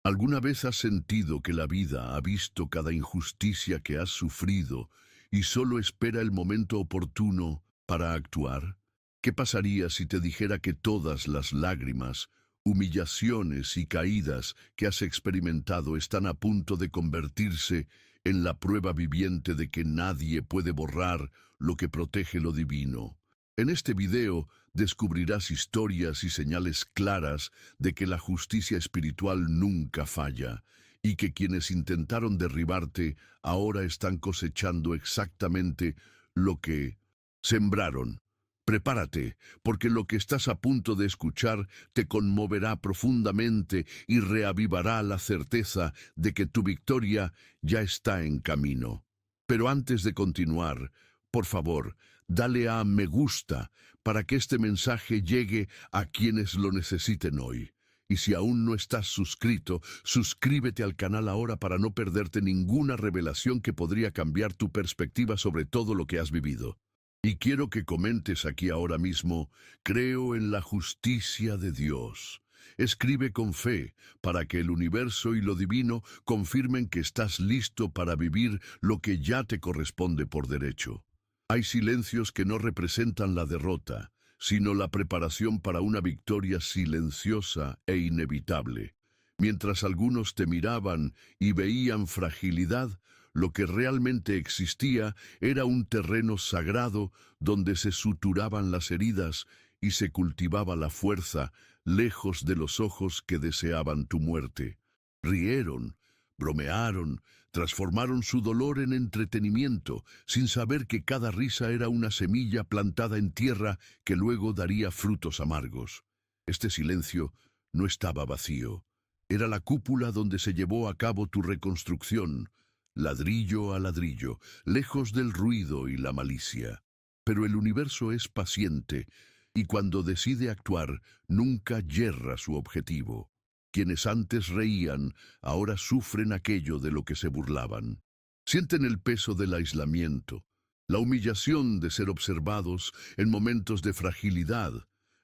¿Alguna vez has sentido que la vida ha visto cada injusticia que has sufrido y solo espera el momento oportuno para actuar? ¿Qué pasaría si te dijera que todas las lágrimas, humillaciones y caídas que has experimentado están a punto de convertirse en la prueba viviente de que nadie puede borrar lo que protege lo divino? En este video descubrirás historias y señales claras de que la justicia espiritual nunca falla y que quienes intentaron derribarte ahora están cosechando exactamente lo que sembraron. Prepárate, porque lo que estás a punto de escuchar te conmoverá profundamente y reavivará la certeza de que tu victoria ya está en camino. Pero antes de continuar, por favor, dale a me gusta para que este mensaje llegue a quienes lo necesiten hoy. Y si aún no estás suscrito, suscríbete al canal ahora para no perderte ninguna revelación que podría cambiar tu perspectiva sobre todo lo que has vivido. Y quiero que comentes aquí ahora mismo, creo en la justicia de Dios. Escribe con fe para que el universo y lo divino confirmen que estás listo para vivir lo que ya te corresponde por derecho. Hay silencios que no representan la derrota, sino la preparación para una victoria silenciosa e inevitable. Mientras algunos te miraban y veían fragilidad, lo que realmente existía era un terreno sagrado donde se suturaban las heridas y se cultivaba la fuerza, lejos de los ojos que deseaban tu muerte. Rieron, bromearon, transformaron su dolor en entretenimiento, sin saber que cada risa era una semilla plantada en tierra que luego daría frutos amargos. Este silencio no estaba vacío. Era la cúpula donde se llevó a cabo tu reconstrucción, ladrillo a ladrillo, lejos del ruido y la malicia. Pero el universo es paciente, y cuando decide actuar, nunca yerra su objetivo. Quienes antes reían, ahora sufren aquello de lo que se burlaban. Sienten el peso del aislamiento, la humillación de ser observados en momentos de fragilidad,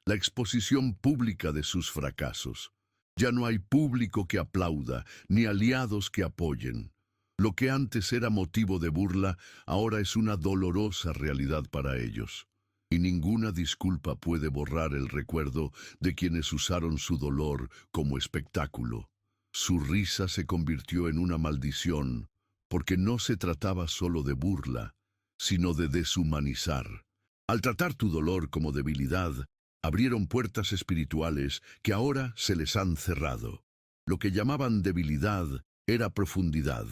la exposición pública de sus fracasos. Ya no hay público que aplauda, ni aliados que apoyen. Lo que antes era motivo de burla, ahora es una dolorosa realidad para ellos. Y ninguna disculpa puede borrar el recuerdo de quienes usaron su dolor como espectáculo. Su risa se convirtió en una maldición, porque no se trataba solo de burla, sino de deshumanizar. Al tratar tu dolor como debilidad, abrieron puertas espirituales que ahora se les han cerrado. Lo que llamaban debilidad era profundidad.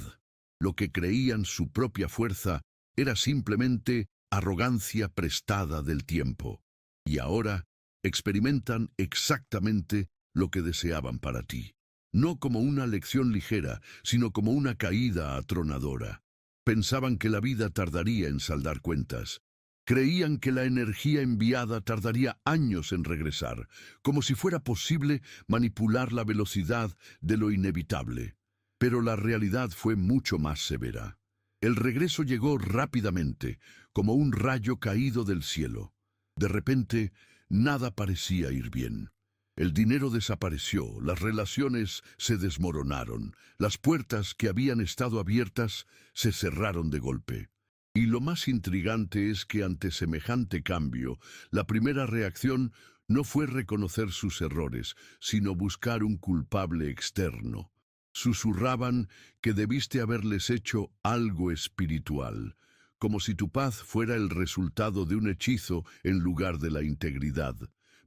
Lo que creían su propia fuerza era simplemente arrogancia prestada del tiempo. Y ahora experimentan exactamente lo que deseaban para ti. No como una lección ligera, sino como una caída atronadora. Pensaban que la vida tardaría en saldar cuentas. Creían que la energía enviada tardaría años en regresar, como si fuera posible manipular la velocidad de lo inevitable. Pero la realidad fue mucho más severa. El regreso llegó rápidamente, como un rayo caído del cielo. De repente, nada parecía ir bien. El dinero desapareció, las relaciones se desmoronaron, las puertas que habían estado abiertas se cerraron de golpe. Y lo más intrigante es que ante semejante cambio, la primera reacción no fue reconocer sus errores, sino buscar un culpable externo. Susurraban que debiste haberles hecho algo espiritual, como si tu paz fuera el resultado de un hechizo en lugar de la integridad.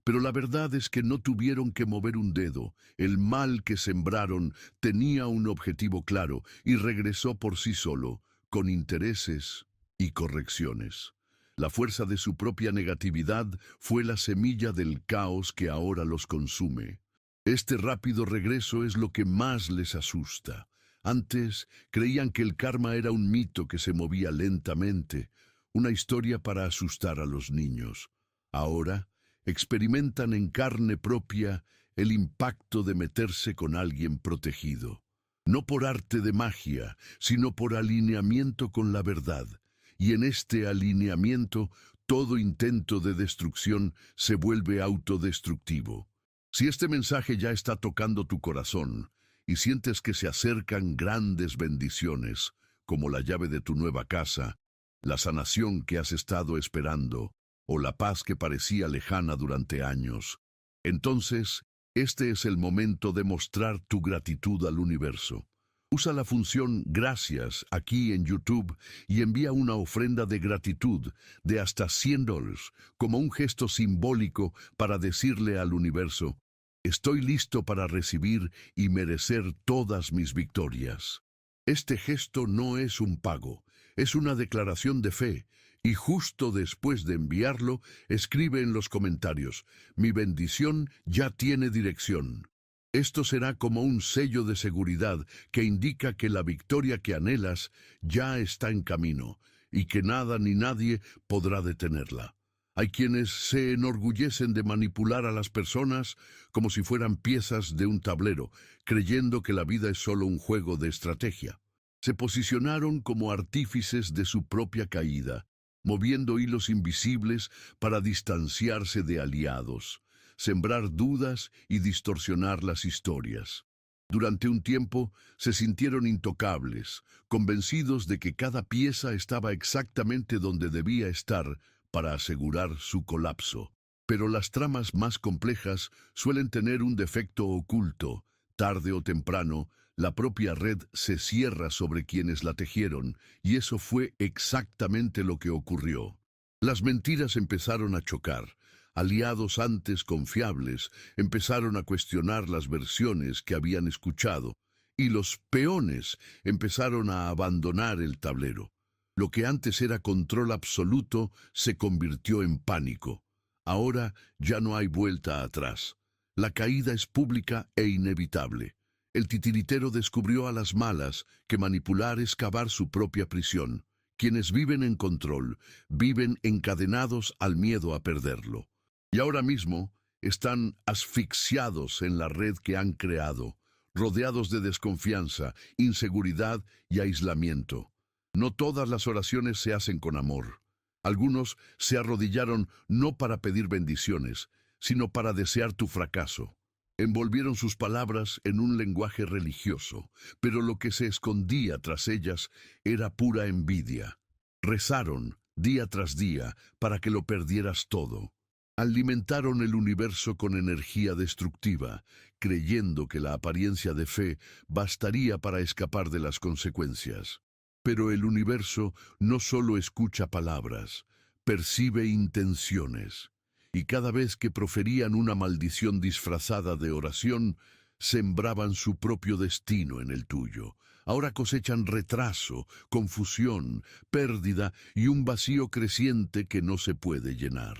Pero la verdad es que no tuvieron que mover un dedo. El mal que sembraron tenía un objetivo claro y regresó por sí solo, con intereses y correcciones. La fuerza de su propia negatividad fue la semilla del caos que ahora los consume. Este rápido regreso es lo que más les asusta. Antes creían que el karma era un mito que se movía lentamente, una historia para asustar a los niños. Ahora experimentan en carne propia el impacto de meterse con alguien protegido. No por arte de magia, sino por alineamiento con la verdad. Y en este alineamiento, todo intento de destrucción se vuelve autodestructivo. Si este mensaje ya está tocando tu corazón, y sientes que se acercan grandes bendiciones, como la llave de tu nueva casa, la sanación que has estado esperando, o la paz que parecía lejana durante años. Entonces, este es el momento de mostrar tu gratitud al universo. Usa la función Gracias aquí en YouTube y envía una ofrenda de gratitud de hasta $100 como un gesto simbólico para decirle al universo: estoy listo para recibir y merecer todas mis victorias. Este gesto no es un pago, es una declaración de fe, y justo después de enviarlo, escribe en los comentarios: mi bendición ya tiene dirección. Esto será como un sello de seguridad que indica que la victoria que anhelas ya está en camino y que nada ni nadie podrá detenerla. Hay quienes se enorgullecen de manipular a las personas como si fueran piezas de un tablero, creyendo que la vida es solo un juego de estrategia. Se posicionaron como artífices de su propia caída, moviendo hilos invisibles para distanciarse de aliados, sembrar dudas y distorsionar las historias. Durante un tiempo se sintieron intocables, convencidos de que cada pieza estaba exactamente donde debía estar para asegurar su colapso. Pero las tramas más complejas suelen tener un defecto oculto. Tarde o temprano, la propia red se cierra sobre quienes la tejieron, y eso fue exactamente lo que ocurrió. Las mentiras empezaron a chocar. Aliados antes confiables empezaron a cuestionar las versiones que habían escuchado, y los peones empezaron a abandonar el tablero. Lo que antes era control absoluto se convirtió en pánico. Ahora ya no hay vuelta atrás. La caída es pública e inevitable. El titiritero descubrió a las malas que manipular es cavar su propia prisión. Quienes viven en control, viven encadenados al miedo a perderlo. Y ahora mismo están asfixiados en la red que han creado, rodeados de desconfianza, inseguridad y aislamiento. No todas las oraciones se hacen con amor. Algunos se arrodillaron no para pedir bendiciones, sino para desear tu fracaso. Envolvieron sus palabras en un lenguaje religioso, pero lo que se escondía tras ellas era pura envidia. Rezaron día tras día para que lo perdieras todo. Alimentaron el universo con energía destructiva, creyendo que la apariencia de fe bastaría para escapar de las consecuencias. Pero el universo no solo escucha palabras, percibe intenciones. Y cada vez que proferían una maldición disfrazada de oración, sembraban su propio destino en el tuyo. Ahora cosechan retraso, confusión, pérdida y un vacío creciente que no se puede llenar.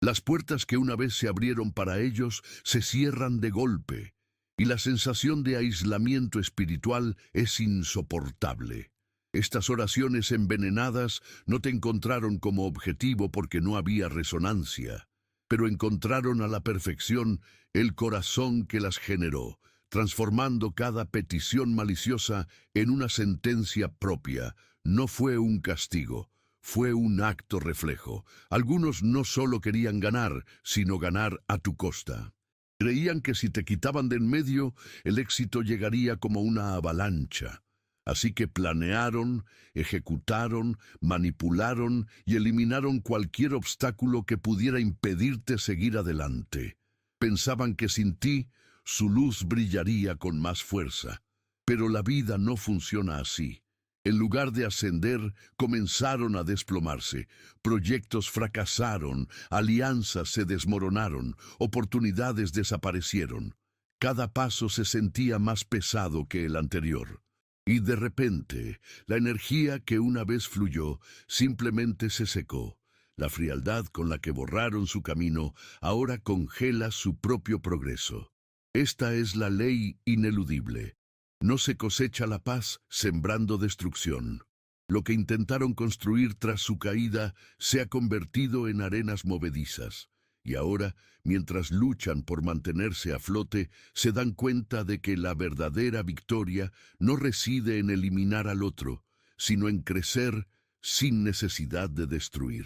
Las puertas que una vez se abrieron para ellos se cierran de golpe, y la sensación de aislamiento espiritual es insoportable. Estas oraciones envenenadas no te encontraron como objetivo porque no había resonancia, pero encontraron a la perfección el corazón que las generó, transformando cada petición maliciosa en una sentencia propia. No fue un castigo, fue un acto reflejo. Algunos no solo querían ganar, sino ganar a tu costa. Creían que si te quitaban de en medio, el éxito llegaría como una avalancha. Así que planearon, ejecutaron, manipularon y eliminaron cualquier obstáculo que pudiera impedirte seguir adelante. Pensaban que sin ti, su luz brillaría con más fuerza. Pero la vida no funciona así. En lugar de ascender, comenzaron a desplomarse. Proyectos fracasaron, alianzas se desmoronaron, oportunidades desaparecieron. Cada paso se sentía más pesado que el anterior. Y de repente, la energía que una vez fluyó simplemente se secó. La frialdad con la que borraron su camino ahora congela su propio progreso. Esta es la ley ineludible. No se cosecha la paz sembrando destrucción. Lo que intentaron construir tras su caída se ha convertido en arenas movedizas. Y ahora, mientras luchan por mantenerse a flote, se dan cuenta de que la verdadera victoria no reside en eliminar al otro, sino en crecer sin necesidad de destruir.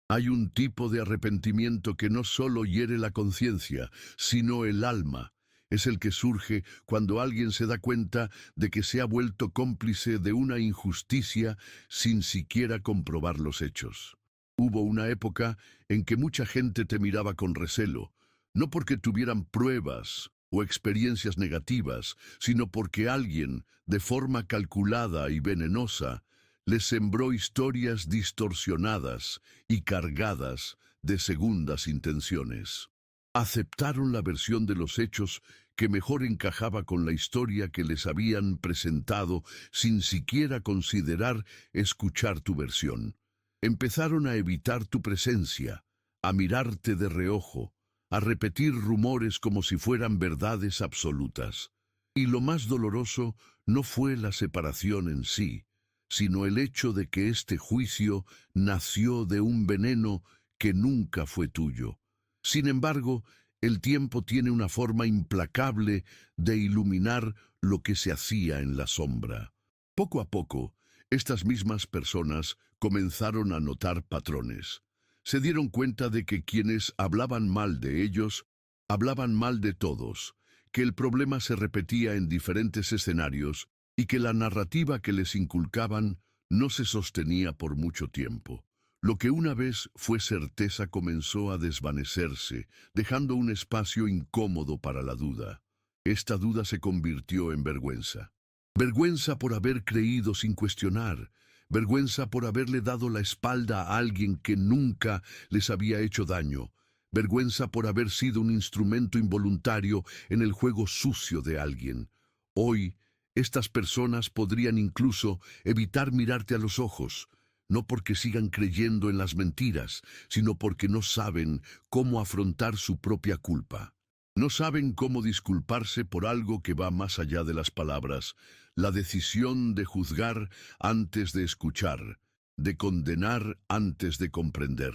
Hay un tipo de arrepentimiento que no solo hiere la conciencia, sino el alma, Es el que surge cuando alguien se da cuenta de que se ha vuelto cómplice de una injusticia sin siquiera comprobar los hechos. Hubo una época en que mucha gente te miraba con recelo, no porque tuvieran pruebas o experiencias negativas, sino porque alguien, de forma calculada y venenosa, les sembró historias distorsionadas y cargadas de segundas intenciones. Aceptaron la versión de los hechos que mejor encajaba con la historia que les habían presentado sin siquiera considerar escuchar tu versión. Empezaron a evitar tu presencia, a mirarte de reojo, a repetir rumores como si fueran verdades absolutas. Y lo más doloroso no fue la separación en sí, sino el hecho de que este juicio nació de un veneno que nunca fue tuyo. Sin embargo, el tiempo tiene una forma implacable de iluminar lo que se hacía en la sombra. Poco a poco, estas mismas personas comenzaron a notar patrones. Se dieron cuenta de que quienes hablaban mal de ellos, hablaban mal de todos, que el problema se repetía en diferentes escenarios y que la narrativa que les inculcaban no se sostenía por mucho tiempo. Lo que una vez fue certeza comenzó a desvanecerse, dejando un espacio incómodo para la duda. Esta duda se convirtió en vergüenza. Vergüenza por haber creído sin cuestionar, vergüenza por haberle dado la espalda a alguien que nunca les había hecho daño, vergüenza por haber sido un instrumento involuntario en el juego sucio de alguien. Hoy, estas personas podrían incluso evitar mirarte a los ojos, no porque sigan creyendo en las mentiras, sino porque no saben cómo afrontar su propia culpa. No saben cómo disculparse por algo que va más allá de las palabras, la decisión de juzgar antes de escuchar, de condenar antes de comprender.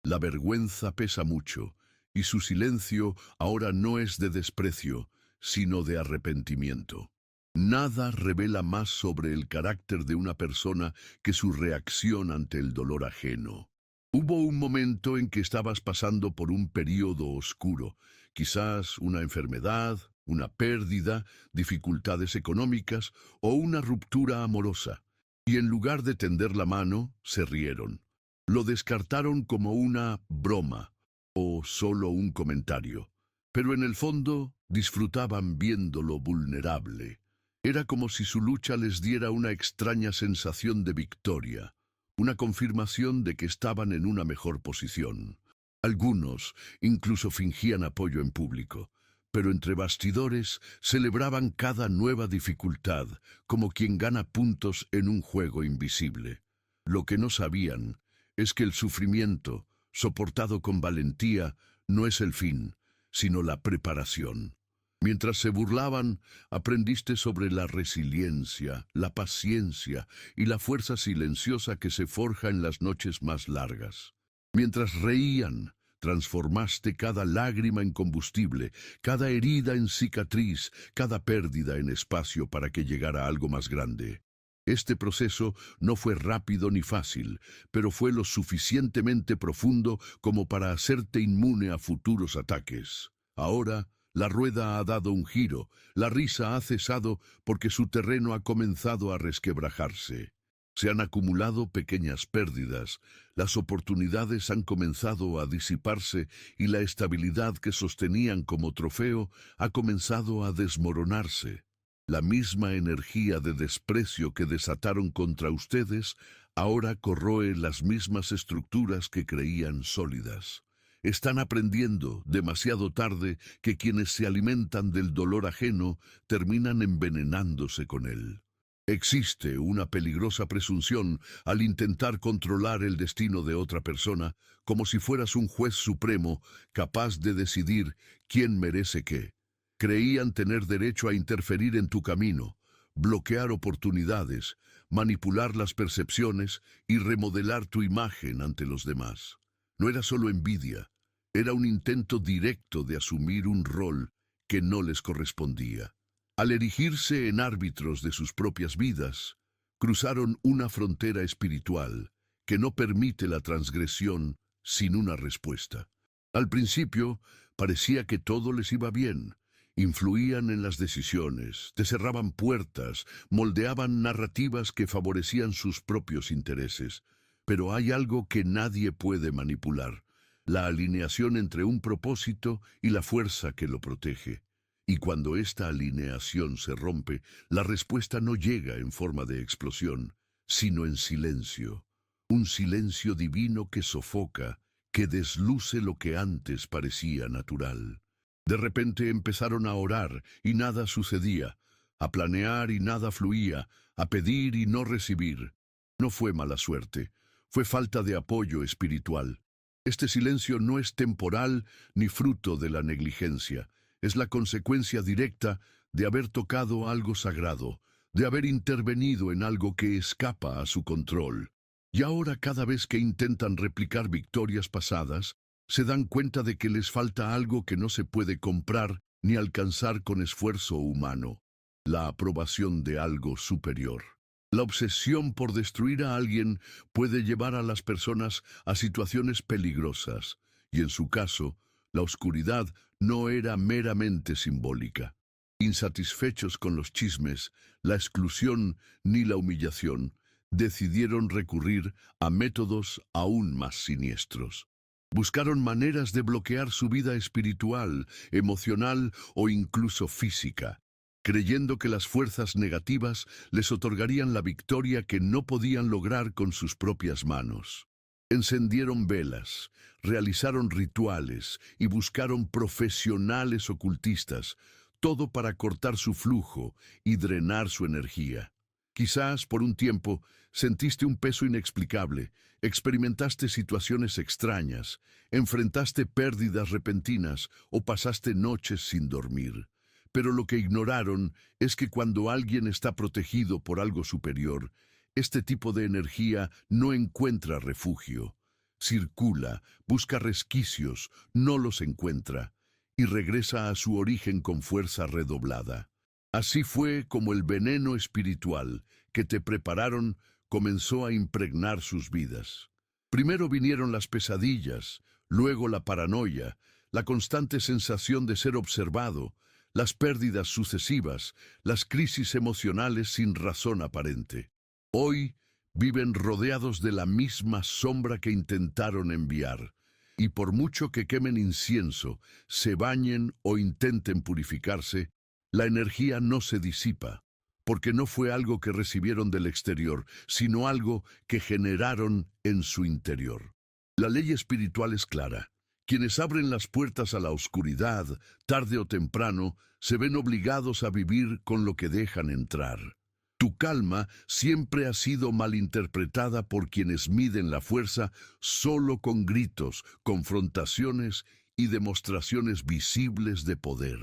La vergüenza pesa mucho, y su silencio ahora no es de desprecio, sino de arrepentimiento. Nada revela más sobre el carácter de una persona que su reacción ante el dolor ajeno. Hubo un momento en que estabas pasando por un período oscuro, quizás una enfermedad, una pérdida, dificultades económicas o una ruptura amorosa, y en lugar de tender la mano, se rieron. Lo descartaron como una broma o solo un comentario, pero en el fondo disfrutaban viéndolo vulnerable. Era como si su lucha les diera una extraña sensación de victoria, una confirmación de que estaban en una mejor posición. Algunos incluso fingían apoyo en público, pero entre bastidores celebraban cada nueva dificultad, como quien gana puntos en un juego invisible. Lo que no sabían es que el sufrimiento, soportado con valentía, no es el fin, sino la preparación. Mientras se burlaban, aprendiste sobre la resiliencia, la paciencia y la fuerza silenciosa que se forja en las noches más largas. Mientras reían, transformaste cada lágrima en combustible, cada herida en cicatriz, cada pérdida en espacio para que llegara algo más grande. Este proceso no fue rápido ni fácil, pero fue lo suficientemente profundo como para hacerte inmune a futuros ataques. Ahora, la rueda ha dado un giro, la risa ha cesado porque su terreno ha comenzado a resquebrajarse. Se han acumulado pequeñas pérdidas, las oportunidades han comenzado a disiparse y la estabilidad que sostenían como trofeo ha comenzado a desmoronarse. La misma energía de desprecio que desataron contra ustedes ahora corroe las mismas estructuras que creían sólidas. Están aprendiendo, demasiado tarde, que quienes se alimentan del dolor ajeno terminan envenenándose con él. Existe una peligrosa presunción al intentar controlar el destino de otra persona, como si fueras un juez supremo capaz de decidir quién merece qué. Creían tener derecho a interferir en tu camino, bloquear oportunidades, manipular las percepciones y remodelar tu imagen ante los demás. No era solo envidia, era un intento directo de asumir un rol que no les correspondía. Al erigirse en árbitros de sus propias vidas, cruzaron una frontera espiritual que no permite la transgresión sin una respuesta. Al principio, parecía que todo les iba bien, Influían en las decisiones, te cerraban puertas, moldeaban narrativas que favorecían sus propios intereses. Pero hay algo que nadie puede manipular: la alineación entre un propósito y la fuerza que lo protege. Y cuando esta alineación se rompe, la respuesta no llega en forma de explosión, sino en silencio. Un silencio divino que sofoca, que desluce lo que antes parecía natural. De repente empezaron a orar y nada sucedía, a planear y nada fluía, a pedir y no recibir. No fue mala suerte, fue falta de apoyo espiritual. Este silencio no es temporal ni fruto de la negligencia, es la consecuencia directa de haber tocado algo sagrado, de haber intervenido en algo que escapa a su control. Y ahora cada vez que intentan replicar victorias pasadas, se dan cuenta de que les falta algo que no se puede comprar ni alcanzar con esfuerzo humano: la aprobación de algo superior. La obsesión por destruir a alguien puede llevar a las personas a situaciones peligrosas, y en su caso, la oscuridad no era meramente simbólica. Insatisfechos con los chismes, la exclusión ni la humillación, decidieron recurrir a métodos aún más siniestros. Buscaron maneras de bloquear su vida espiritual, emocional o incluso física, creyendo que las fuerzas negativas les otorgarían la victoria que no podían lograr con sus propias manos. Encendieron velas, realizaron rituales y buscaron profesionales ocultistas, todo para cortar su flujo y drenar su energía. Quizás por un tiempo sentiste un peso inexplicable, experimentaste situaciones extrañas, enfrentaste pérdidas repentinas o pasaste noches sin dormir. Pero lo que ignoraron es que cuando alguien está protegido por algo superior, este tipo de energía no encuentra refugio. Circula, busca resquicios, no los encuentra, y regresa a su origen con fuerza redoblada. Así fue como el veneno espiritual que te prepararon comenzó a impregnar sus vidas. Primero vinieron las pesadillas, luego la paranoia, la constante sensación de ser observado, las pérdidas sucesivas, las crisis emocionales sin razón aparente. Hoy viven rodeados de la misma sombra que intentaron enviar, y por mucho que quemen incienso, se bañen o intenten purificarse, la energía no se disipa, porque no fue algo que recibieron del exterior, sino algo que generaron en su interior. La ley espiritual es clara: quienes abren las puertas a la oscuridad, tarde o temprano, se ven obligados a vivir con lo que dejan entrar. Tu calma siempre ha sido malinterpretada por quienes miden la fuerza solo con gritos, confrontaciones y demostraciones visibles de poder.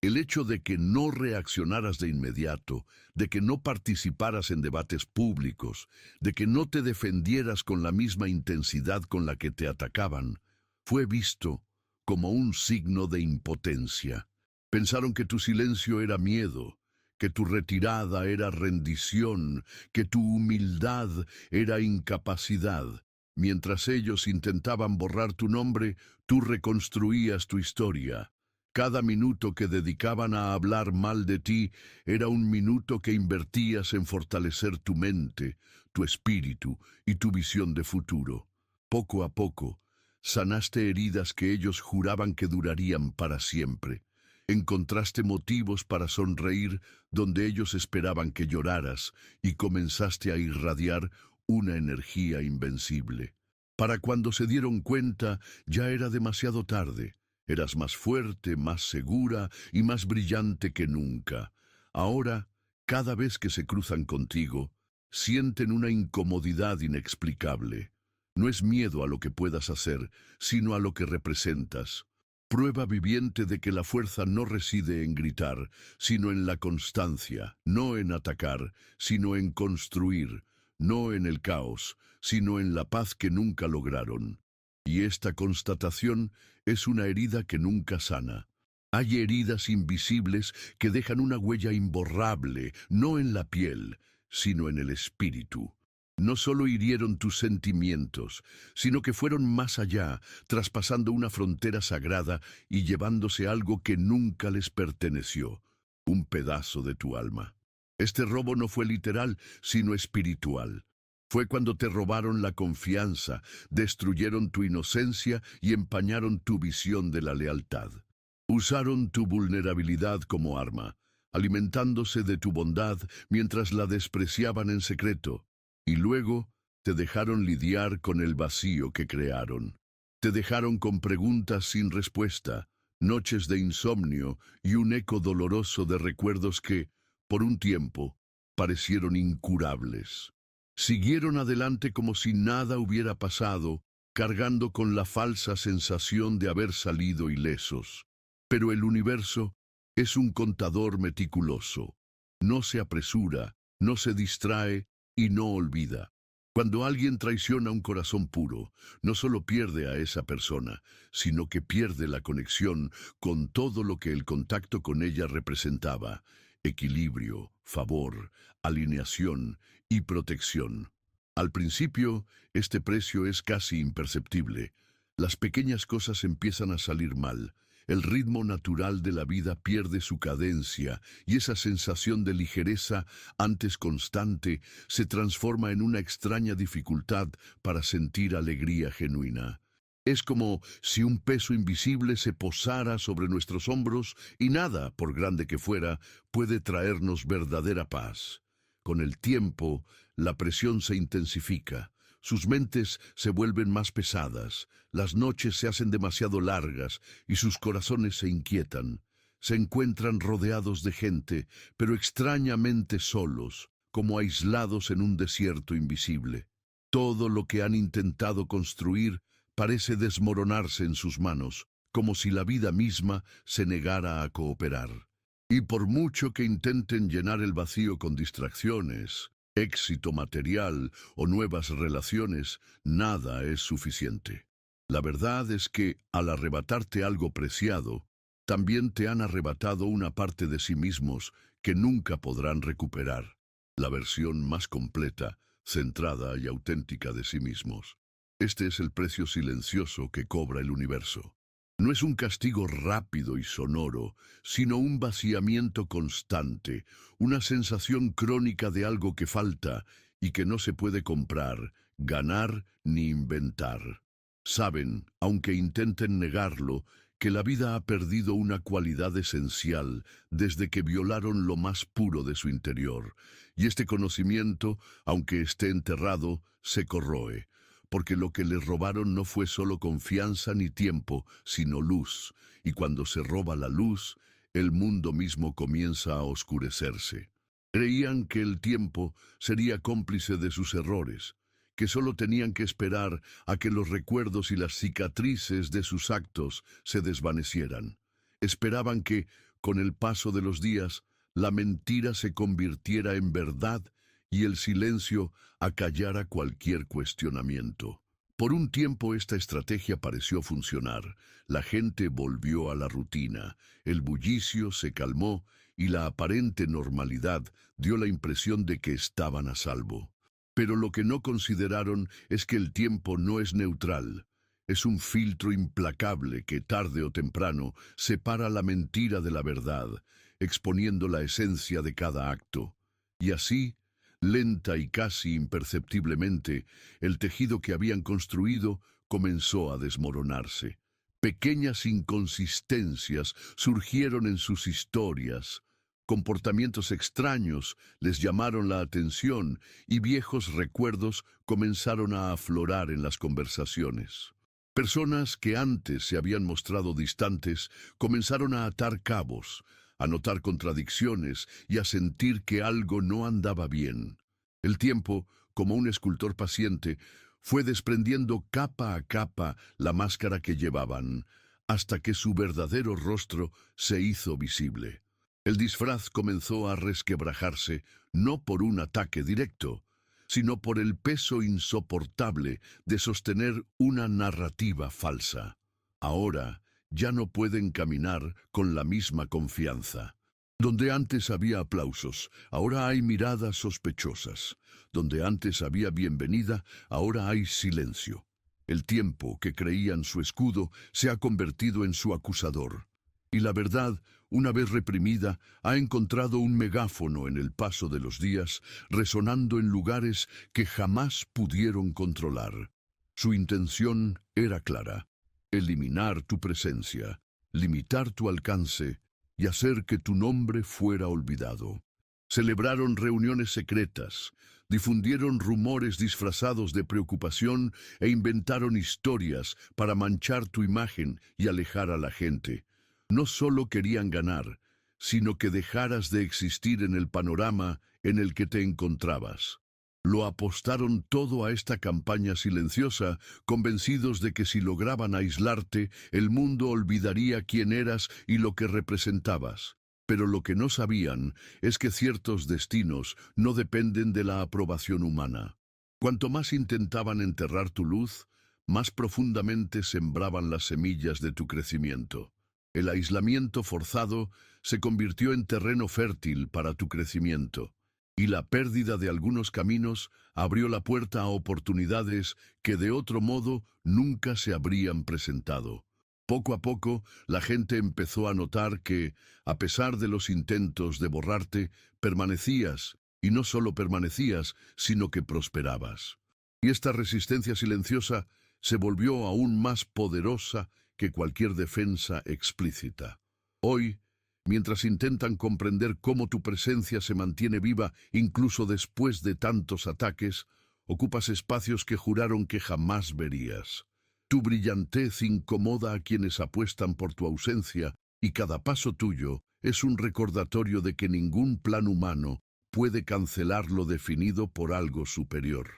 El hecho de que no reaccionaras de inmediato, de que no participaras en debates públicos, de que no te defendieras con la misma intensidad con la que te atacaban, fue visto como un signo de impotencia. Pensaron que tu silencio era miedo, que tu retirada era rendición, que tu humildad era incapacidad. Mientras ellos intentaban borrar tu nombre, tú reconstruías tu historia. Cada minuto que dedicaban a hablar mal de ti era un minuto que invertías en fortalecer tu mente, tu espíritu y tu visión de futuro. Poco a poco, sanaste heridas que ellos juraban que durarían para siempre. Encontraste motivos para sonreír donde ellos esperaban que lloraras y comenzaste a irradiar una energía invencible. Para cuando se dieron cuenta, ya era demasiado tarde. Eras más fuerte, más segura y más brillante que nunca. Ahora, cada vez que se cruzan contigo, sienten una incomodidad inexplicable. No es miedo a lo que puedas hacer, sino a lo que representas. Prueba viviente de que la fuerza no reside en gritar, sino en la constancia, no en atacar, sino en construir, no en el caos, sino en la paz que nunca lograron. Y esta constatación es una herida que nunca sana. Hay heridas invisibles que dejan una huella imborrable, no en la piel, sino en el espíritu. No solo hirieron tus sentimientos, sino que fueron más allá, traspasando una frontera sagrada y llevándose algo que nunca les perteneció, un pedazo de tu alma. Este robo no fue literal, sino espiritual. Fue cuando te robaron la confianza, destruyeron tu inocencia y empañaron tu visión de la lealtad. Usaron tu vulnerabilidad como arma, alimentándose de tu bondad mientras la despreciaban en secreto. Y luego te dejaron lidiar con el vacío que crearon. Te dejaron con preguntas sin respuesta, noches de insomnio y un eco doloroso de recuerdos que, por un tiempo, parecieron incurables. Siguieron adelante como si nada hubiera pasado, cargando con la falsa sensación de haber salido ilesos. Pero el universo es un contador meticuloso. No se apresura, no se distrae y no olvida. Cuando alguien traiciona un corazón puro, no solo pierde a esa persona, sino que pierde la conexión con todo lo que el contacto con ella representaba: equilibrio, favor, alineación y protección. Al principio, este precio es casi imperceptible. Las pequeñas cosas empiezan a salir mal. El ritmo natural de la vida pierde su cadencia y esa sensación de ligereza, antes constante, se transforma en una extraña dificultad para sentir alegría genuina. Es como si un peso invisible se posara sobre nuestros hombros y nada, por grande que fuera, puede traernos verdadera paz. Con el tiempo, la presión se intensifica. Sus mentes se vuelven más pesadas, las noches se hacen demasiado largas y sus corazones se inquietan. Se encuentran rodeados de gente, pero extrañamente solos, como aislados en un desierto invisible. Todo lo que han intentado construir parece desmoronarse en sus manos, como si la vida misma se negara a cooperar. Y por mucho que intenten llenar el vacío con distracciones, éxito material o nuevas relaciones, nada es suficiente. La verdad es que, al arrebatarte algo preciado, también te han arrebatado una parte de sí mismos que nunca podrán recuperar, la versión más completa, centrada y auténtica de sí mismos. Este es el precio silencioso que cobra el universo. No es un castigo rápido y sonoro, sino un vaciamiento constante, una sensación crónica de algo que falta y que no se puede comprar, ganar ni inventar. Saben, aunque intenten negarlo, que la vida ha perdido una cualidad esencial desde que violaron lo más puro de su interior, y este conocimiento, aunque esté enterrado, se corroe, porque lo que les robaron no fue solo confianza ni tiempo, sino luz, y cuando se roba la luz, el mundo mismo comienza a oscurecerse. Creían que el tiempo sería cómplice de sus errores, que solo tenían que esperar a que los recuerdos y las cicatrices de sus actos se desvanecieran. Esperaban que, con el paso de los días, la mentira se convirtiera en verdad y el silencio acallara cualquier cuestionamiento. Por un tiempo esta estrategia pareció funcionar. La gente volvió a la rutina, el bullicio se calmó y la aparente normalidad dio la impresión de que estaban a salvo. Pero lo que no consideraron es que el tiempo no es neutral. Es un filtro implacable que tarde o temprano separa la mentira de la verdad, exponiendo la esencia de cada acto. Y así, lenta y casi imperceptiblemente, el tejido que habían construido comenzó a desmoronarse. Pequeñas inconsistencias surgieron en sus historias. Comportamientos extraños les llamaron la atención y viejos recuerdos comenzaron a aflorar en las conversaciones. Personas que antes se habían mostrado distantes comenzaron a atar cabos, a notar contradicciones y a sentir que algo no andaba bien. El tiempo, como un escultor paciente, fue desprendiendo capa a capa la máscara que llevaban, hasta que su verdadero rostro se hizo visible. El disfraz comenzó a resquebrajarse, no por un ataque directo, sino por el peso insoportable de sostener una narrativa falsa. Ahora ya no pueden caminar con la misma confianza. Donde antes había aplausos, ahora hay miradas sospechosas. Donde antes había bienvenida, ahora hay silencio. El tiempo, que creían su escudo, se ha convertido en su acusador. Y la verdad, una vez reprimida, ha encontrado un megáfono en el paso de los días, resonando en lugares que jamás pudieron controlar. Su intención era clara: eliminar tu presencia, limitar tu alcance y hacer que tu nombre fuera olvidado. Celebraron reuniones secretas, difundieron rumores disfrazados de preocupación e inventaron historias para manchar tu imagen y alejar a la gente. No solo querían ganar, sino que dejaras de existir en el panorama en el que te encontrabas. Lo apostaron todo a esta campaña silenciosa, convencidos de que si lograban aislarte, el mundo olvidaría quién eras y lo que representabas. Pero lo que no sabían es que ciertos destinos no dependen de la aprobación humana. Cuanto más intentaban enterrar tu luz, más profundamente sembraban las semillas de tu crecimiento. El aislamiento forzado se convirtió en terreno fértil para tu crecimiento, y la pérdida de algunos caminos abrió la puerta a oportunidades que de otro modo nunca se habrían presentado. Poco a poco, la gente empezó a notar que, a pesar de los intentos de borrarte, permanecías, y no solo permanecías, sino que prosperabas. Y esta resistencia silenciosa se volvió aún más poderosa que cualquier defensa explícita. Hoy, mientras intentan comprender cómo tu presencia se mantiene viva incluso después de tantos ataques, ocupas espacios que juraron que jamás verías. Tu brillantez incomoda a quienes apuestan por tu ausencia, y cada paso tuyo es un recordatorio de que ningún plan humano puede cancelar lo definido por algo superior.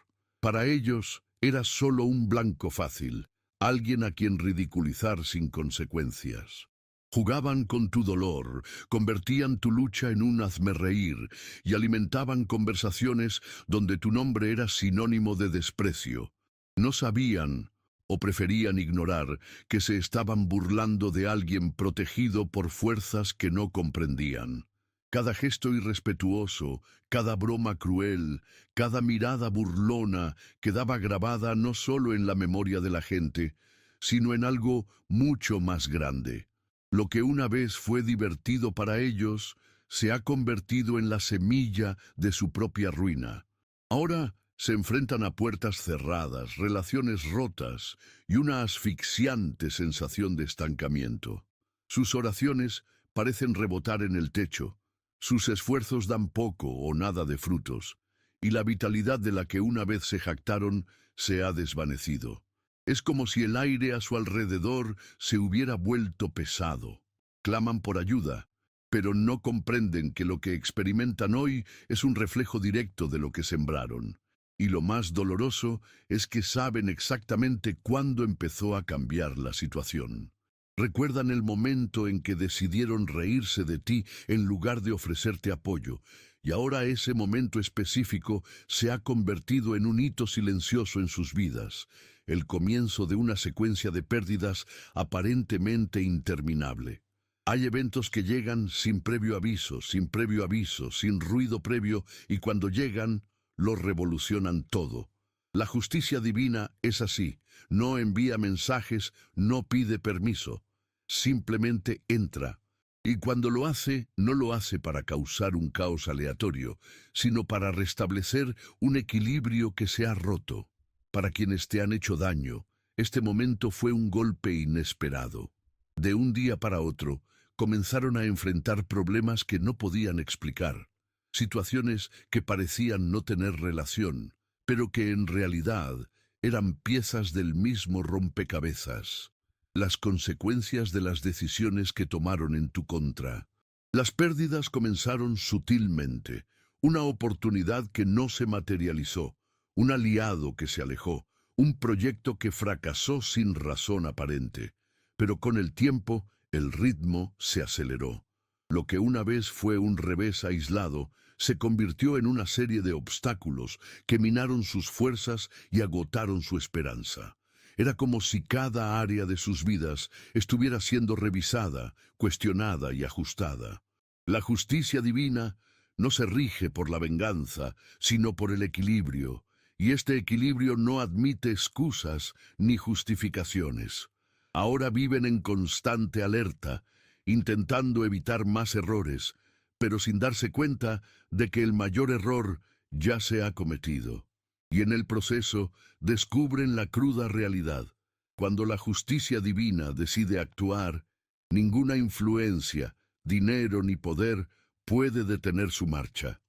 Para ellos, eras solo un blanco fácil, alguien a quien ridiculizar sin consecuencias. Jugaban con tu dolor, convertían tu lucha en un hazmerreír y alimentaban conversaciones donde tu nombre era sinónimo de desprecio. No sabían, o preferían ignorar, que se estaban burlando de alguien protegido por fuerzas que no comprendían. Cada gesto irrespetuoso, cada broma cruel, cada mirada burlona quedaba grabada no solo en la memoria de la gente, sino en algo mucho más grande. Lo que una vez fue divertido para ellos se ha convertido en la semilla de su propia ruina. Ahora se enfrentan a puertas cerradas, relaciones rotas y una asfixiante sensación de estancamiento. Sus oraciones parecen rebotar en el techo, sus esfuerzos dan poco o nada de frutos, y la vitalidad de la que una vez se jactaron se ha desvanecido. Es como si el aire a su alrededor se hubiera vuelto pesado. Claman por ayuda, pero no comprenden que lo que experimentan hoy es un reflejo directo de lo que sembraron. Y lo más doloroso es que saben exactamente cuándo empezó a cambiar la situación. Recuerdan el momento en que decidieron reírse de ti en lugar de ofrecerte apoyo, y ahora ese momento específico se ha convertido en un hito silencioso en sus vidas, el comienzo de una secuencia de pérdidas aparentemente interminable. Hay eventos que llegan sin previo aviso, sin ruido previo, y cuando llegan, lo revolucionan todo. La justicia divina es así, no envía mensajes, no pide permiso, simplemente entra. Y cuando lo hace, no lo hace para causar un caos aleatorio, sino para restablecer un equilibrio que se ha roto. Para quienes te han hecho daño, este momento fue un golpe inesperado. De un día para otro, comenzaron a enfrentar problemas que no podían explicar, situaciones que parecían no tener relación, pero que en realidad eran piezas del mismo rompecabezas. Las consecuencias de las decisiones que tomaron en tu contra. Las pérdidas comenzaron sutilmente, una oportunidad que no se materializó, un aliado que se alejó, un proyecto que fracasó sin razón aparente. Pero con el tiempo, el ritmo se aceleró. Lo que una vez fue un revés aislado, se convirtió en una serie de obstáculos que minaron sus fuerzas y agotaron su esperanza. Era como si cada área de sus vidas estuviera siendo revisada, cuestionada y ajustada. La justicia divina no se rige por la venganza, sino por el equilibrio, y este equilibrio no admite excusas ni justificaciones. Ahora viven en constante alerta, intentando evitar más errores, pero sin darse cuenta de que el mayor error ya se ha cometido. Y en el proceso descubren la cruda realidad. Cuando la justicia divina decide actuar, ninguna influencia, dinero ni poder puede detener su marcha.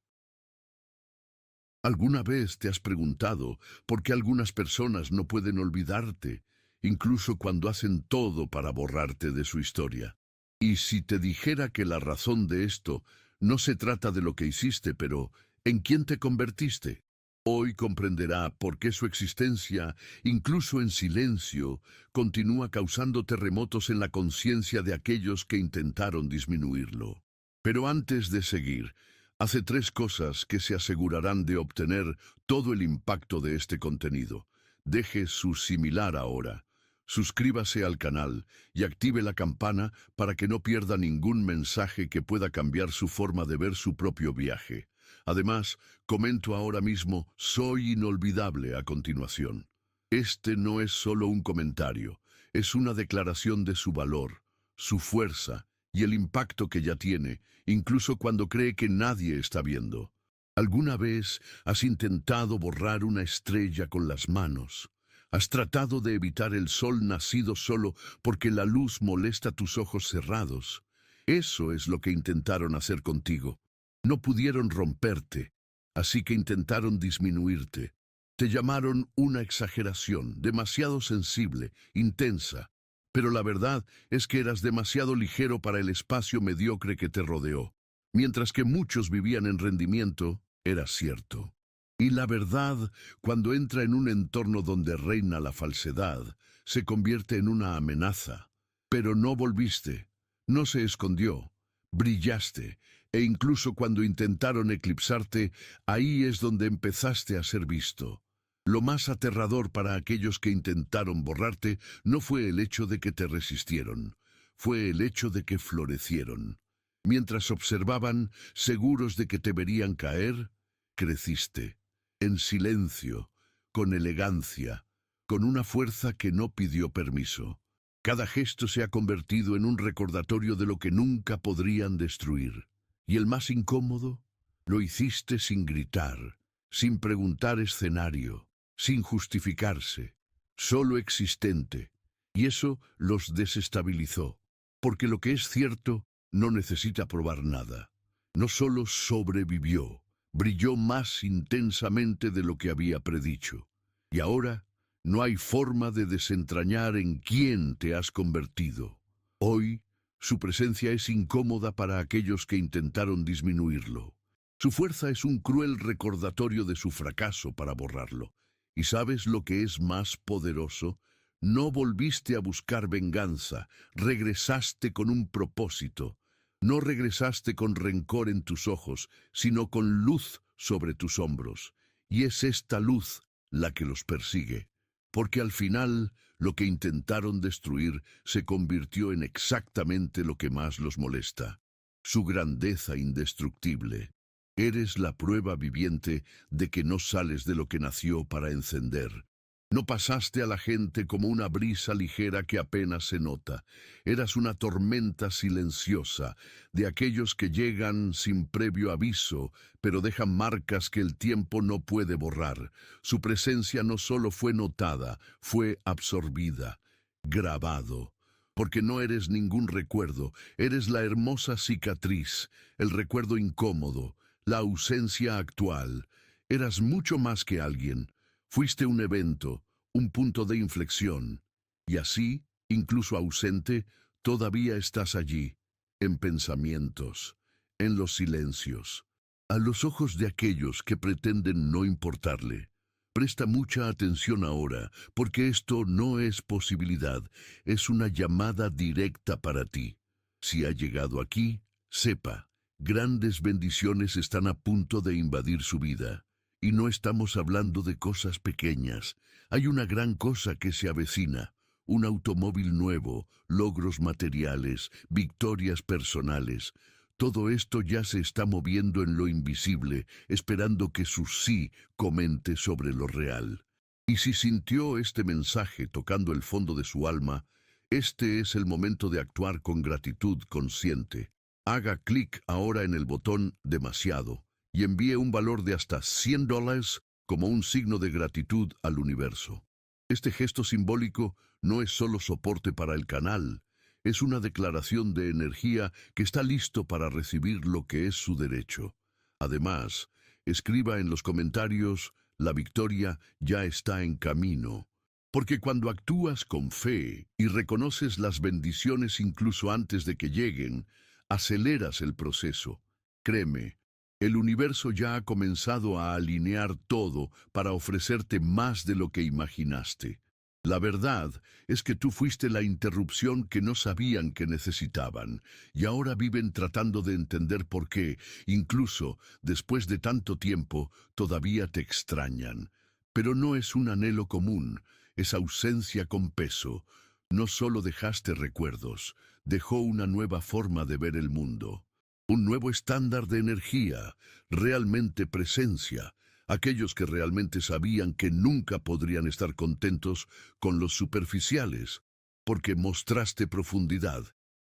¿Alguna vez te has preguntado por qué algunas personas no pueden olvidarte, incluso cuando hacen todo para borrarte de su historia? Y si te dijera que la razón de esto no se trata de lo que hiciste, pero en quién te convertiste, hoy comprenderá por qué su existencia, incluso en silencio, continúa causando terremotos en la conciencia de aquellos que intentaron disminuirlo. Pero antes de seguir, hace tres cosas que se asegurarán de obtener todo el impacto de este contenido. Deje su similar ahora. Suscríbase al canal y active la campana para que no pierda ningún mensaje que pueda cambiar su forma de ver su propio viaje. Además, comento ahora mismo "Soy inolvidable" a continuación. Este no es solo un comentario, es una declaración de su valor, su fuerza y el impacto que ya tiene, incluso cuando cree que nadie está viendo. ¿Alguna vez has intentado borrar una estrella con las manos? ¿Has tratado de evitar el sol nacido solo porque la luz molesta tus ojos cerrados? Eso es lo que intentaron hacer contigo. No pudieron romperte, así que intentaron disminuirte. Te llamaron una exageración, demasiado sensible, intensa. Pero la verdad es que eras demasiado ligero para el espacio mediocre que te rodeó. Mientras que muchos vivían en rendimiento, era cierto. Y la verdad, cuando entra en un entorno donde reina la falsedad, se convierte en una amenaza. Pero no volviste, no se escondió, brillaste, e incluso cuando intentaron eclipsarte, ahí es donde empezaste a ser visto. Lo más aterrador para aquellos que intentaron borrarte no fue el hecho de que te resistieron, fue el hecho de que florecieron. Mientras observaban, seguros de que te verían caer, creciste, en silencio, con elegancia, con una fuerza que no pidió permiso. Cada gesto se ha convertido en un recordatorio de lo que nunca podrían destruir. Y el más incómodo, lo hiciste sin gritar, sin preguntar escenario, sin justificarse, solo existente. Y eso los desestabilizó, porque lo que es cierto no necesita probar nada. No solo sobrevivió, brilló más intensamente de lo que había predicho. Y ahora no hay forma de desentrañar en quién te has convertido. Hoy, su presencia es incómoda para aquellos que intentaron disminuirlo. Su fuerza es un cruel recordatorio de su fracaso para borrarlo. ¿Y sabes lo que es más poderoso? No volviste a buscar venganza, regresaste con un propósito. No regresaste con rencor en tus ojos, sino con luz sobre tus hombros. Y es esta luz la que los persigue. Porque al final, lo que intentaron destruir se convirtió en exactamente lo que más los molesta: su grandeza indestructible. Eres la prueba viviente de que no sales de lo que nació para encender. No pasaste a la gente como una brisa ligera que apenas se nota. Eras una tormenta silenciosa, de aquellos que llegan sin previo aviso, pero dejan marcas que el tiempo no puede borrar. Su presencia no solo fue notada, fue absorbida, grabado. Porque no eres ningún recuerdo, eres la hermosa cicatriz, el recuerdo incómodo, la ausencia actual. Eras mucho más que alguien. Fuiste un evento, un punto de inflexión. Y así, incluso ausente, todavía estás allí, en pensamientos, en los silencios, a los ojos de aquellos que pretenden no importarle. Presta mucha atención ahora, porque esto no es posibilidad, es una llamada directa para ti. Si ha llegado aquí, sepa, grandes bendiciones están a punto de invadir su vida. Y no estamos hablando de cosas pequeñas. Hay una gran cosa que se avecina: un automóvil nuevo, logros materiales, victorias personales. Todo esto ya se está moviendo en lo invisible, esperando que su sí comente sobre lo real. Y si sintió este mensaje tocando el fondo de su alma, este es el momento de actuar con gratitud consciente. Haga clic ahora en el botón Demasiado y envíe un valor de hasta $100 como un signo de gratitud al universo. Este gesto simbólico no es solo soporte para el canal, es una declaración de energía que está listo para recibir lo que es su derecho. Además, escriba en los comentarios, la victoria ya está en camino. Porque cuando actúas con fe y reconoces las bendiciones incluso antes de que lleguen, aceleras el proceso. Créeme, el universo ya ha comenzado a alinear todo para ofrecerte más de lo que imaginaste. La verdad es que tú fuiste la interrupción que no sabían que necesitaban, y ahora viven tratando de entender por qué, incluso después de tanto tiempo, todavía te extrañan. Pero no es un anhelo común, es ausencia con peso. No solo dejaste recuerdos, dejó una nueva forma de ver el mundo. Un nuevo estándar de energía, realmente presencia. Aquellos que realmente sabían que nunca podrían estar contentos con los superficiales, porque mostraste profundidad,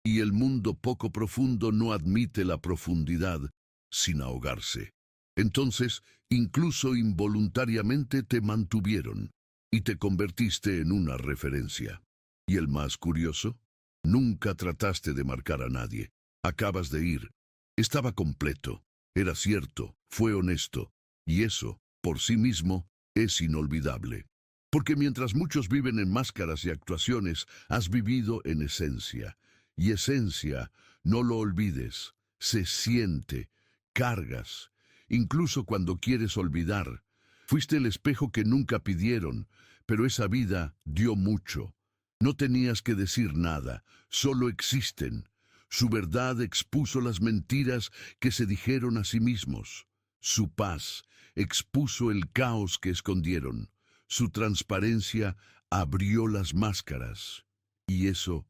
y el mundo poco profundo no admite la profundidad sin ahogarse. Entonces, incluso involuntariamente te mantuvieron, y te convertiste en una referencia. Y el más curioso, nunca trataste de marcar a nadie. Acabas de ir. Estaba completo, era cierto, fue honesto. Y eso, por sí mismo, es inolvidable. Porque mientras muchos viven en máscaras y actuaciones, has vivido en esencia. Y esencia, no lo olvides, se siente, cargas. Incluso cuando quieres olvidar. Fuiste el espejo que nunca pidieron, pero esa vida dio mucho. No tenías que decir nada, solo existen. Su verdad expuso las mentiras que se dijeron a sí mismos. Su paz expuso el caos que escondieron. Su transparencia abrió las máscaras. Y esto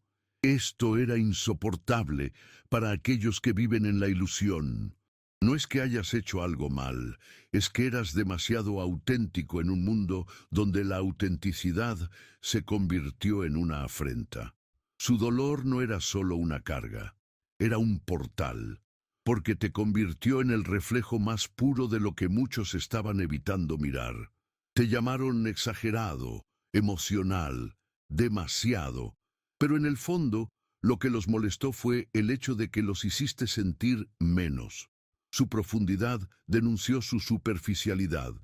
era insoportable para aquellos que viven en la ilusión. No es que hayas hecho algo mal, es que eras demasiado auténtico en un mundo donde la autenticidad se convirtió en una afrenta. Su dolor no era solo una carga, era un portal, porque te convirtió en el reflejo más puro de lo que muchos estaban evitando mirar. Te llamaron exagerado, emocional, demasiado, pero en el fondo lo que los molestó fue el hecho de que los hiciste sentir menos. Su profundidad denunció su superficialidad.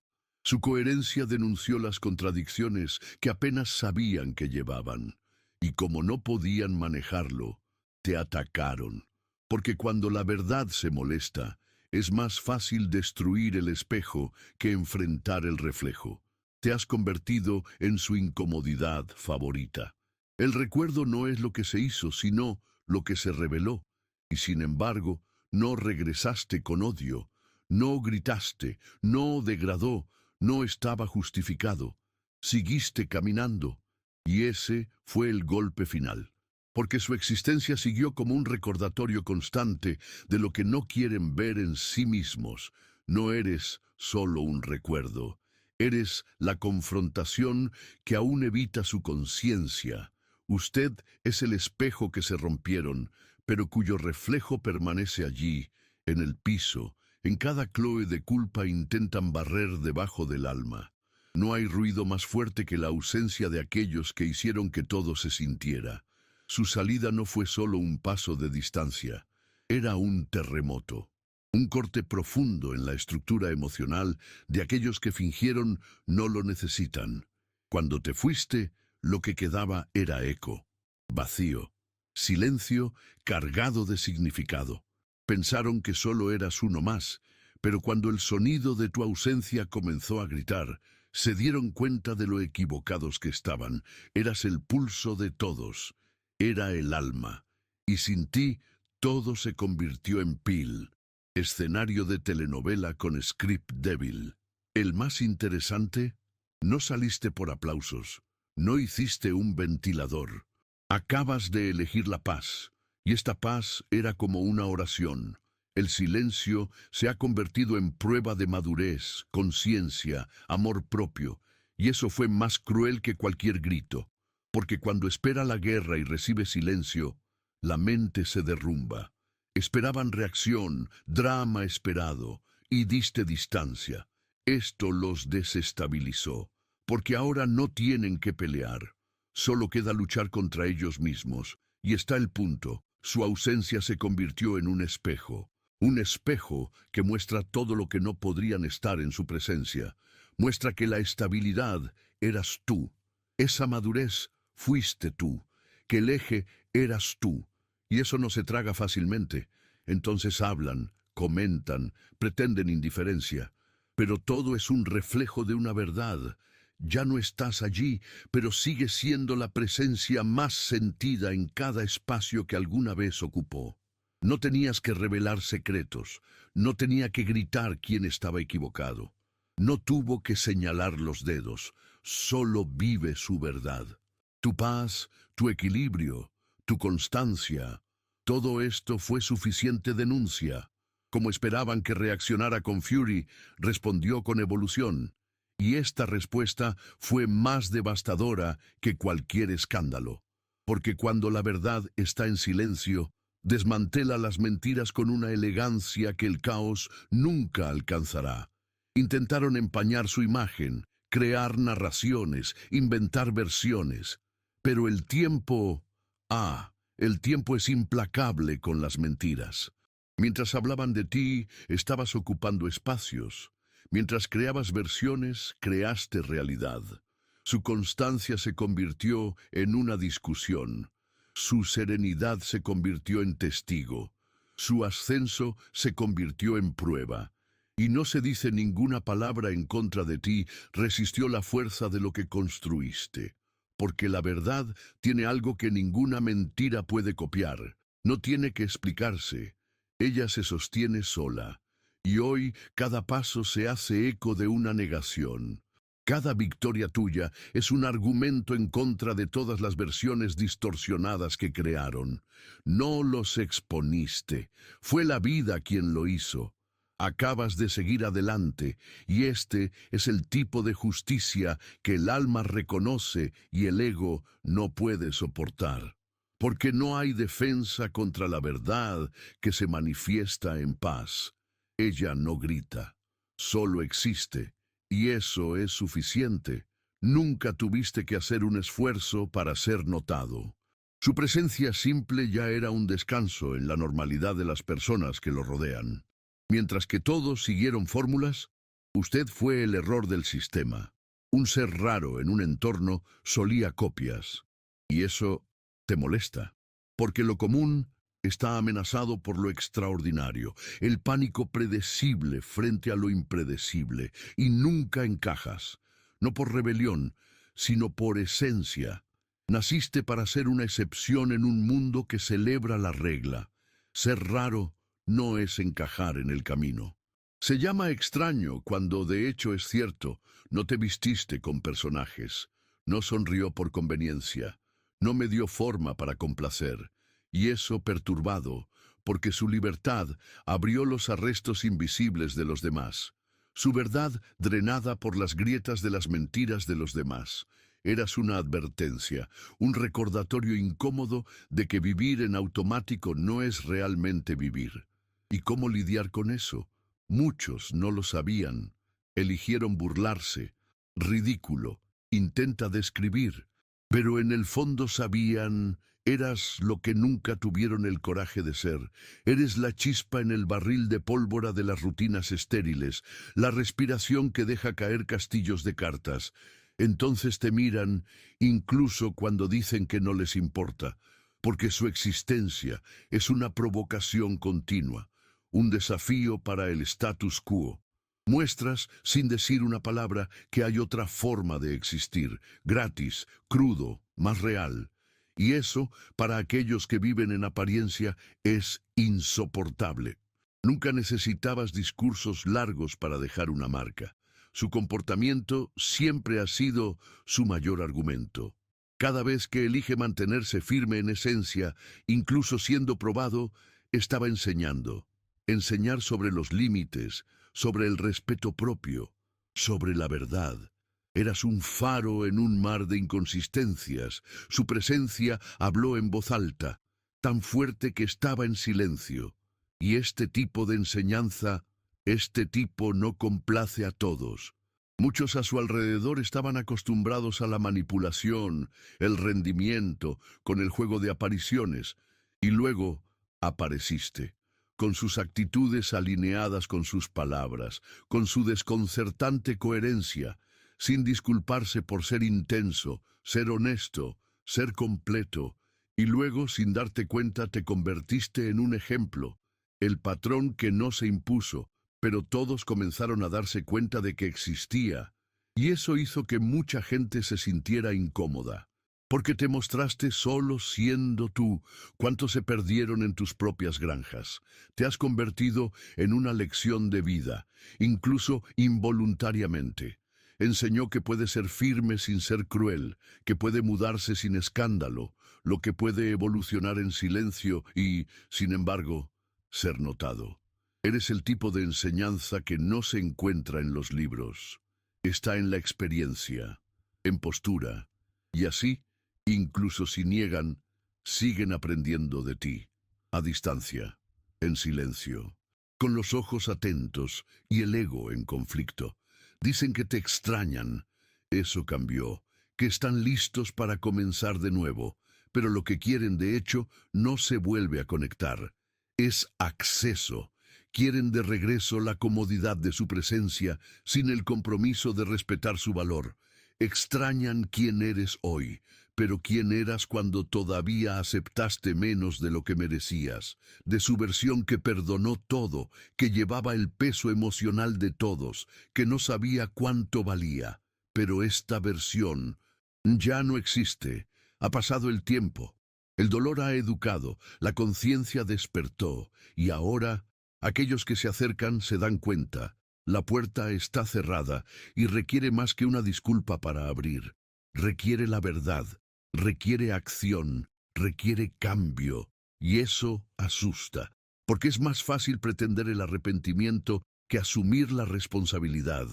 Su coherencia denunció las contradicciones que apenas sabían que llevaban. Y como no podían manejarlo, te atacaron. Porque cuando la verdad se molesta, es más fácil destruir el espejo que enfrentar el reflejo. Te has convertido en su incomodidad favorita. El recuerdo no es lo que se hizo, sino lo que se reveló. Y sin embargo, no regresaste con odio, no gritaste, no degradó, no estaba justificado. Seguiste caminando, y ese fue el golpe final. Porque su existencia siguió como un recordatorio constante de lo que no quieren ver en sí mismos. No eres solo un recuerdo, eres la confrontación que aún evita su conciencia. Usted es el espejo que se rompieron, pero cuyo reflejo permanece allí, en el piso. En cada cloe de culpa intentan barrer debajo del alma. No hay ruido más fuerte que la ausencia de aquellos que hicieron que todo se sintiera. Su salida no fue solo un paso de distancia, era un terremoto. Un corte profundo en la estructura emocional de aquellos que fingieron no lo necesitan. Cuando te fuiste, lo que quedaba era eco, vacío, silencio cargado de significado. Pensaron que solo eras uno más, pero cuando el sonido de tu ausencia comenzó a gritar, se dieron cuenta de lo equivocados que estaban. Eras el pulso de todos, era el alma, y sin ti todo se convirtió en pil, escenario de telenovela con script débil. El más interesante, no saliste por aplausos, no hiciste un ventilador. Acabas de elegir la paz, Y esta paz era como una oración. El silencio se ha convertido en prueba de madurez, conciencia, amor propio, y eso fue más cruel que cualquier grito, porque cuando espera la guerra y recibe silencio, la mente se derrumba. Esperaban reacción, drama esperado, y diste distancia. Esto los desestabilizó, porque ahora no tienen que pelear. Solo queda luchar contra ellos mismos, y está el punto. Su ausencia se convirtió en un espejo que muestra todo lo que no podrían estar en su presencia. Muestra que la estabilidad eras tú, esa madurez fuiste tú, que el eje eras tú, y eso no se traga fácilmente. Entonces hablan, comentan, pretenden indiferencia, pero todo es un reflejo de una verdad. Ya no estás allí, pero sigues siendo la presencia más sentida en cada espacio que alguna vez ocupó. No tenías que revelar secretos, no tenía que gritar quién estaba equivocado. No tuvo que señalar los dedos, solo vive su verdad. Tu paz, tu equilibrio, tu constancia, todo esto fue suficiente denuncia. Como esperaban que reaccionara con Fury, respondió con evolución. Y esta respuesta fue más devastadora que cualquier escándalo. Porque cuando la verdad está en silencio, desmantela las mentiras con una elegancia que el caos nunca alcanzará. Intentaron empañar su imagen, crear narraciones, inventar versiones. Pero el tiempo es implacable con las mentiras. Mientras hablaban de ti, estabas ocupando espacios. Mientras creabas versiones, creaste realidad. Su constancia se convirtió en una discusión. Su serenidad se convirtió en testigo. Su ascenso se convirtió en prueba. Y no se dice ninguna palabra en contra de ti, resistió la fuerza de lo que construiste. Porque la verdad tiene algo que ninguna mentira puede copiar. No tiene que explicarse. Ella se sostiene sola. Y hoy cada paso se hace eco de una negación. Cada victoria tuya es un argumento en contra de todas las versiones distorsionadas que crearon. No los exponiste. Fue la vida quien lo hizo. Acabas de seguir adelante, y este es el tipo de justicia que el alma reconoce y el ego no puede soportar. Porque no hay defensa contra la verdad que se manifiesta en paz. Ella no grita, solo existe, y eso es suficiente. Nunca tuviste que hacer un esfuerzo para ser notado. Su presencia simple ya era un descanso en la normalidad de las personas que lo rodean. Mientras que todos siguieron fórmulas, usted fue el error del sistema. Un ser raro en un entorno solía copias. Y eso te molesta, porque lo común está amenazado por lo extraordinario, el pánico predecible frente a lo impredecible, y nunca encajas, no por rebelión, sino por esencia. Naciste para ser una excepción en un mundo que celebra la regla. Ser raro no es encajar en el camino. Se llama extraño cuando de hecho es cierto, no te vististe con personajes, no sonrió por conveniencia, no me dio forma para complacer, y eso perturbado, porque su libertad abrió los arrestos invisibles de los demás, su verdad drenada por las grietas de las mentiras de los demás. Eras una advertencia, un recordatorio incómodo de que vivir en automático no es realmente vivir. ¿Y cómo lidiar con eso? Muchos no lo sabían. Eligieron burlarse. Ridículo. Intenta describir. Pero en el fondo sabían, eras lo que nunca tuvieron el coraje de ser. Eres la chispa en el barril de pólvora de las rutinas estériles, la respiración que deja caer castillos de cartas. Entonces te miran, incluso cuando dicen que no les importa, porque su existencia es una provocación continua, un desafío para el status quo. Muestras, sin decir una palabra, que hay otra forma de existir, gratis, crudo, más real. Y eso, para aquellos que viven en apariencia, es insoportable. Nunca necesitabas discursos largos para dejar una marca. Su comportamiento siempre ha sido su mayor argumento. Cada vez que elige mantenerse firme en esencia, incluso siendo probado, estaba enseñando. Enseñar sobre los límites, sobre el respeto propio, sobre la verdad. Eras un faro en un mar de inconsistencias. Su presencia habló en voz alta, tan fuerte que estaba en silencio. Y este tipo de enseñanza, este tipo no complace a todos. Muchos a su alrededor estaban acostumbrados a la manipulación, el rendimiento, con el juego de apariciones, y luego apareciste, con sus actitudes alineadas con sus palabras, con su desconcertante coherencia, sin disculparse por ser intenso, ser honesto, ser completo, y luego, sin darte cuenta, te convertiste en un ejemplo, el patrón que no se impuso, pero todos comenzaron a darse cuenta de que existía, y eso hizo que mucha gente se sintiera incómoda, porque te mostraste solo siendo tú. ¿Cuántos se perdieron en tus propias granjas? Te has convertido en una lección de vida, incluso involuntariamente. Enseñó que puede ser firme sin ser cruel, que puede mudarse sin escándalo, lo que puede evolucionar en silencio y, sin embargo, ser notado. Eres el tipo de enseñanza que no se encuentra en los libros. Está en la experiencia, en postura, y así, incluso si niegan, siguen aprendiendo de ti, a distancia, en silencio, con los ojos atentos y el ego en conflicto. Dicen que te extrañan. Eso cambió, que están listos para comenzar de nuevo, pero lo que quieren de hecho no se vuelve a conectar. Es acceso. Quieren de regreso la comodidad de su presencia sin el compromiso de respetar su valor. Extrañan quién eres hoy, pero quién eras cuando todavía aceptaste menos de lo que merecías, de su versión que perdonó todo, que llevaba el peso emocional de todos, que no sabía cuánto valía. Pero esta versión ya no existe. Ha pasado el tiempo. El dolor ha educado, la conciencia despertó, y ahora aquellos que se acercan se dan cuenta. La puerta está cerrada y requiere más que una disculpa para abrir. Requiere la verdad, requiere acción, requiere cambio. Y eso asusta, porque es más fácil pretender el arrepentimiento que asumir la responsabilidad.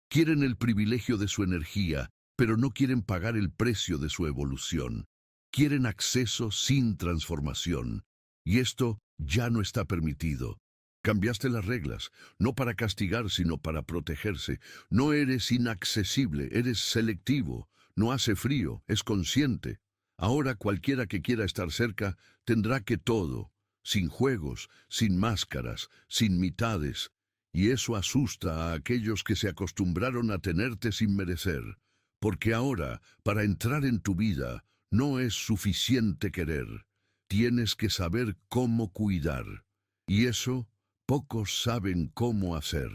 Quieren el privilegio de su energía, pero no quieren pagar el precio de su evolución. Quieren acceso sin transformación. Y esto ya no está permitido. Cambiaste las reglas, no para castigar, sino para protegerse. No eres inaccesible, eres selectivo. No hace frío, es consciente. Ahora cualquiera que quiera estar cerca tendrá que todo, sin juegos, sin máscaras, sin mitades. Y eso asusta a aquellos que se acostumbraron a tenerte sin merecer. Porque ahora, para entrar en tu vida, no es suficiente querer. Tienes que saber cómo cuidar. Y eso pocos saben cómo hacer.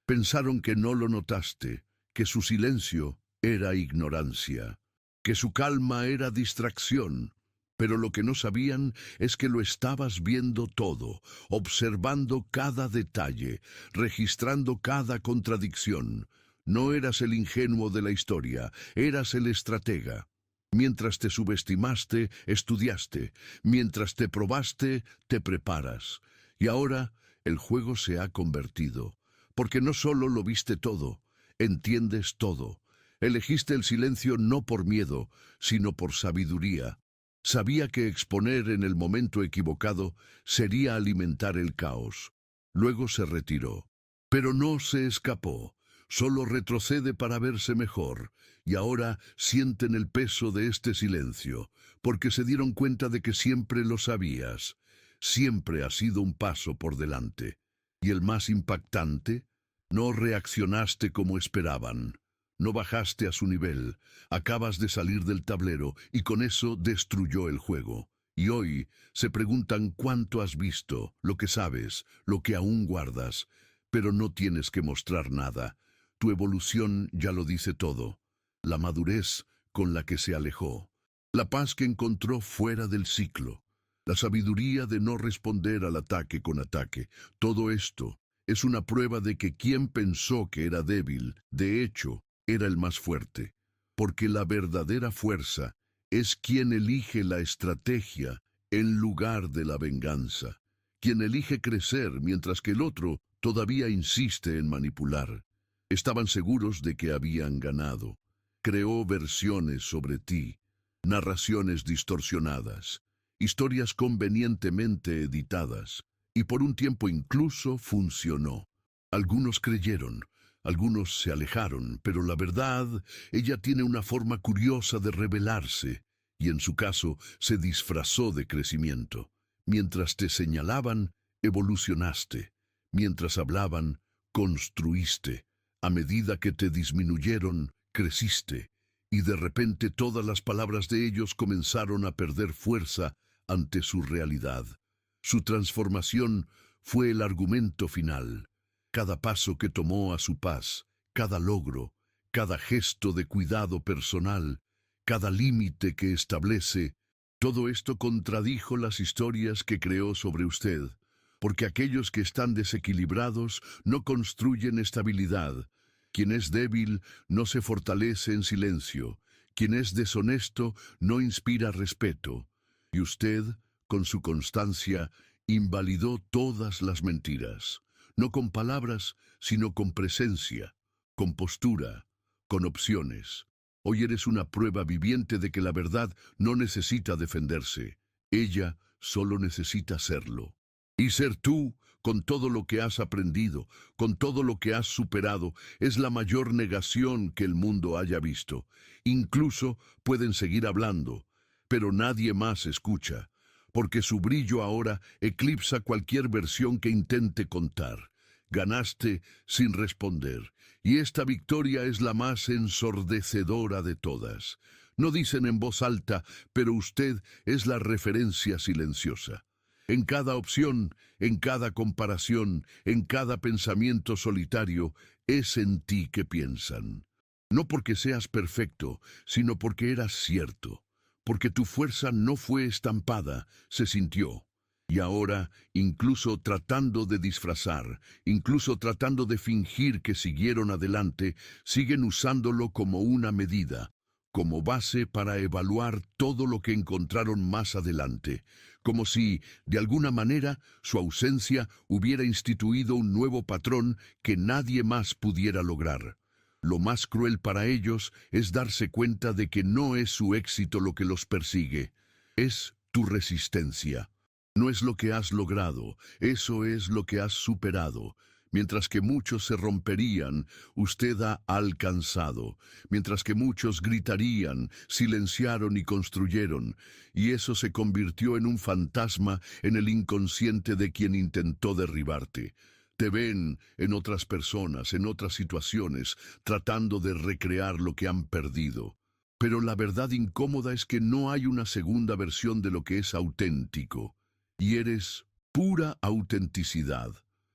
Pensaron que no lo notaste, que su silencio era ignorancia, que su calma era distracción, pero lo que no sabían es que lo estabas viendo todo, observando cada detalle, registrando cada contradicción. No eras el ingenuo de la historia, eras el estratega. Mientras te subestimaste, estudiaste. Mientras te probaste, te preparas. Y ahora el juego se ha convertido, porque no solo lo viste todo, entiendes todo. Elegiste el silencio no por miedo, sino por sabiduría. Sabía que exponer en el momento equivocado sería alimentar el caos. Luego se retiró. Pero no se escapó, solo retrocede para verse mejor, y ahora sienten el peso de este silencio, porque se dieron cuenta de que siempre lo sabías. Siempre ha sido un paso por delante. Y el más impactante, no reaccionaste como esperaban. No bajaste a su nivel, acabas de salir del tablero y con eso destruyó el juego. Y hoy se preguntan cuánto has visto, lo que sabes, lo que aún guardas, pero no tienes que mostrar nada. Tu evolución ya lo dice todo. La madurez con la que se alejó, la paz que encontró fuera del ciclo, la sabiduría de no responder al ataque con ataque. Todo esto es una prueba de que quien pensó que era débil, de hecho, era el más fuerte, porque la verdadera fuerza Es quien elige la estrategia en lugar de la venganza, quien elige crecer mientras que el otro todavía insiste en manipular. Estaban seguros de que habían ganado. Creó versiones sobre ti, narraciones distorsionadas, historias convenientemente editadas, y por un tiempo incluso funcionó. Algunos creyeron, algunos se alejaron, pero la verdad, ella tiene una forma curiosa de revelarse, y en su caso se disfrazó de crecimiento. Mientras te señalaban, evolucionaste. Mientras hablaban, construiste. A medida que te disminuyeron, creciste. Y de repente todas las palabras de ellos comenzaron a perder fuerza ante su realidad. Su transformación fue el argumento final. Cada paso que tomó a su paz, cada logro, cada gesto de cuidado personal, cada límite que establece, todo esto contradijo las historias que creó sobre usted, porque aquellos que están desequilibrados no construyen estabilidad. Quien es débil no se fortalece en silencio. Quien es deshonesto no inspira respeto. Y usted, con su constancia, invalidó todas las mentiras. No con palabras, sino con presencia, con postura, con opciones. Hoy eres una prueba viviente de que la verdad no necesita defenderse. Ella solo necesita serlo. Y ser tú, con todo lo que has aprendido, con todo lo que has superado, es la mayor negación que el mundo haya visto. Incluso pueden seguir hablando, pero nadie más escucha, porque su brillo ahora eclipsa cualquier versión que intente contar. Ganaste sin responder, y esta victoria es la más ensordecedora de todas. No dicen en voz alta, pero usted es la referencia silenciosa. En cada opción, en cada comparación, en cada pensamiento solitario, es en ti que piensan. No porque seas perfecto, sino porque eras cierto, porque tu fuerza no fue estampada, se sintió. Y ahora, incluso tratando de disfrazar, incluso tratando de fingir que siguieron adelante, siguen usándolo como una medida, como base para evaluar todo lo que encontraron más adelante, como si, de alguna manera, su ausencia hubiera instituido un nuevo patrón que nadie más pudiera lograr. Lo más cruel para ellos es darse cuenta de que no es su éxito lo que los persigue, es tu resistencia. No es lo que has logrado, eso es lo que has superado. Mientras que muchos se romperían, usted ha alcanzado. Mientras que muchos gritarían, silenciaron y construyeron. Y eso se convirtió en un fantasma en el inconsciente de quien intentó derribarte. Te ven en otras personas, en otras situaciones, tratando de recrear lo que han perdido. Pero la verdad incómoda es que no hay una segunda versión de lo que es auténtico. Y eres pura autenticidad.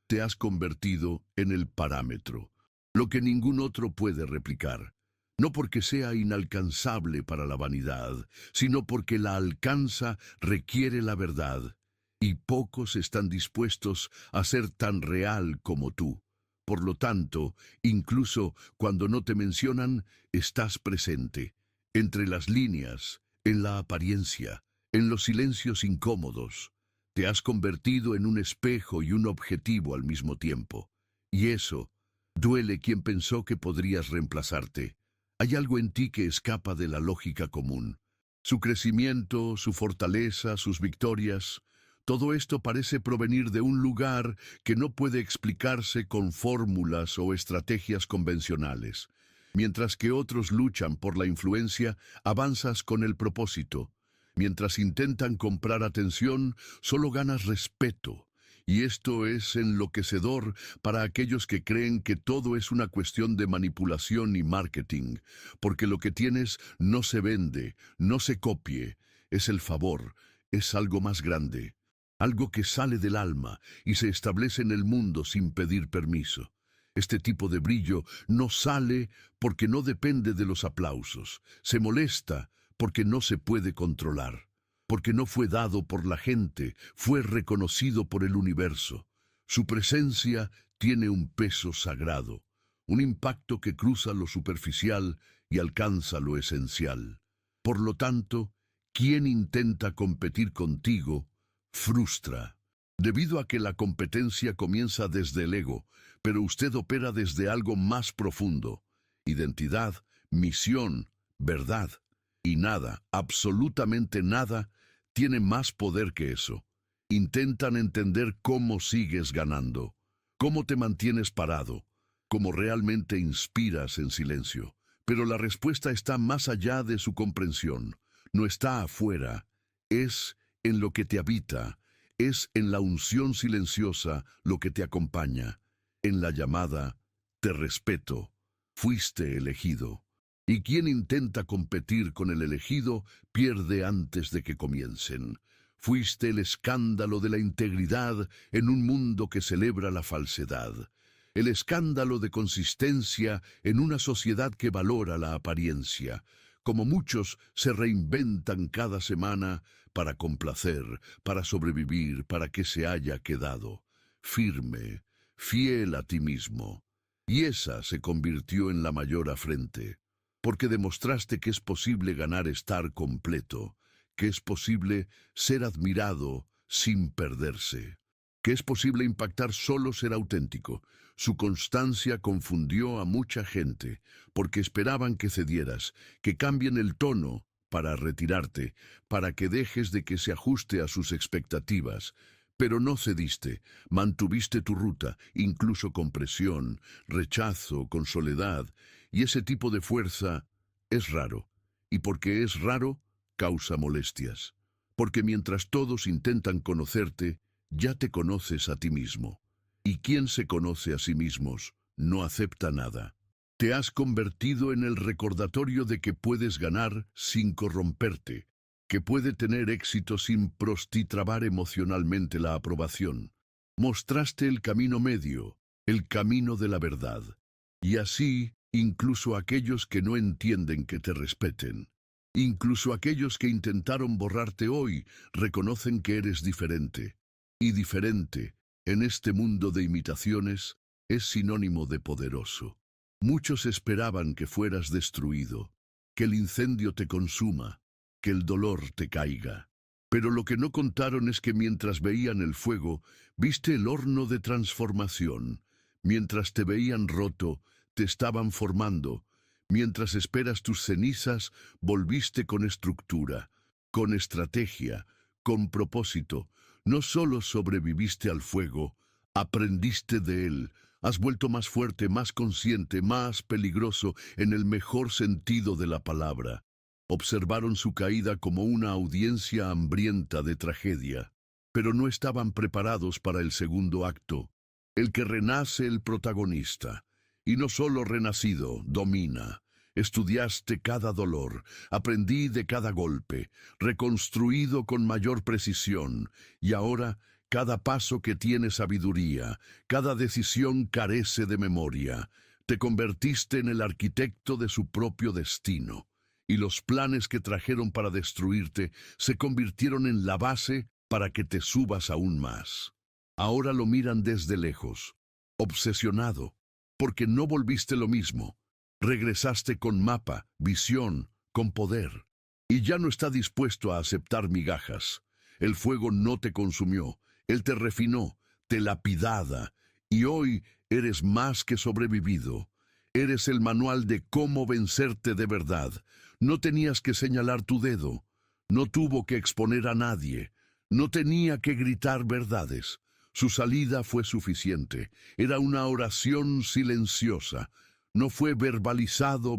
Te has convertido en el parámetro, lo que ningún otro puede replicar. No porque sea inalcanzable para la vanidad, sino porque la alcanza requiere la verdad. Y pocos están dispuestos a ser tan real como tú. Por lo tanto, incluso cuando no te mencionan, estás presente. Entre las líneas, en la apariencia, en los silencios incómodos. Te has convertido en un espejo y un objetivo al mismo tiempo. Y eso, duele quien pensó que podrías reemplazarte. Hay algo en ti que escapa de la lógica común. Su crecimiento, su fortaleza, sus victorias, todo esto parece provenir de un lugar que no puede explicarse con fórmulas o estrategias convencionales. Mientras que otros luchan por la influencia, avanzas con el propósito. Mientras intentan comprar atención, solo ganas respeto. Y esto es enloquecedor para aquellos que creen que todo es una cuestión de manipulación y marketing, porque lo que tienes no se vende, no se copie, es el favor, es algo más grande, algo que sale del alma y se establece en el mundo sin pedir permiso. Este tipo de brillo no sale porque no depende de los aplausos, se molesta porque no se puede controlar, porque no fue dado por la gente, fue reconocido por el universo. Su presencia tiene un peso sagrado, un impacto que cruza lo superficial y alcanza lo esencial. Por lo tanto, quien intenta competir contigo, frustra. Debido a que la competencia comienza desde el ego, pero usted opera desde algo más profundo. Identidad, misión, verdad. Y nada, absolutamente nada, tiene más poder que eso. Intentan entender cómo sigues ganando, cómo te mantienes parado, cómo realmente inspiras en silencio. Pero la respuesta está más allá de su comprensión. No está afuera, es en lo que te habita, es en la unción silenciosa lo que te acompaña, en la llamada, te respeto, fuiste elegido. Y quien intenta competir con el elegido pierde antes de que comiencen. Fuiste el escándalo de la integridad en un mundo que celebra la falsedad. El escándalo de consistencia en una sociedad que valora la apariencia. Como muchos se reinventan cada semana para complacer, para sobrevivir, para que se haya quedado. Firme, fiel a ti mismo. Y esa se convirtió en la mayor afrente. Porque demostraste que es posible ganar estar completo, que es posible ser admirado sin perderse, que es posible impactar solo ser auténtico. Su constancia confundió a mucha gente, porque esperaban que cedieras, que cambien el tono para retirarte, para que dejes de que se ajuste a sus expectativas. Pero no cediste, mantuviste tu ruta, incluso con presión, rechazo, con soledad, y ese tipo de fuerza es raro, y porque es raro, causa molestias. Porque mientras todos intentan conocerte, ya te conoces a ti mismo. Y quien se conoce a sí mismos no acepta nada. Te has convertido en el recordatorio de que puedes ganar sin corromperte, que puede tener éxito sin prostitrabar emocionalmente la aprobación. Mostraste el camino medio, el camino de la verdad. Y así, incluso aquellos que no entienden que te respeten, incluso aquellos que intentaron borrarte hoy, reconocen que eres diferente. Y diferente, en este mundo de imitaciones, es sinónimo de poderoso. Muchos esperaban que fueras destruido, que el incendio te consuma, que el dolor te caiga. Pero lo que no contaron es que mientras veían el fuego, viste el horno de transformación. Mientras te veían roto, te estaban formando. Mientras esperas tus cenizas, volviste con estructura, con estrategia, con propósito. No solo sobreviviste al fuego, aprendiste de él. Has vuelto más fuerte, más consciente, más peligroso en el mejor sentido de la palabra. Observaron su caída como una audiencia hambrienta de tragedia, pero no estaban preparados para el segundo acto, el que renace el protagonista. Y no solo renacido, domina. Estudiaste cada dolor, aprendí de cada golpe, reconstruido con mayor precisión, y ahora cada paso que tiene sabiduría, cada decisión carece de memoria. Te convertiste en el arquitecto de su propio destino, y los planes que trajeron para destruirte se convirtieron en la base para que te subas aún más. Ahora lo miran desde lejos, obsesionado, porque no volviste lo mismo. Regresaste con mapa, visión, con poder. Y ya no está dispuesto a aceptar migajas. El fuego no te consumió, él te refinó, te lapidada, y hoy eres más que sobrevivido. Eres el manual de cómo vencerte de verdad. No tenías que señalar tu dedo, no tuvo que exponer a nadie, no tenía que gritar verdades. Su salida fue suficiente, era una oración silenciosa, no fue verbalizado,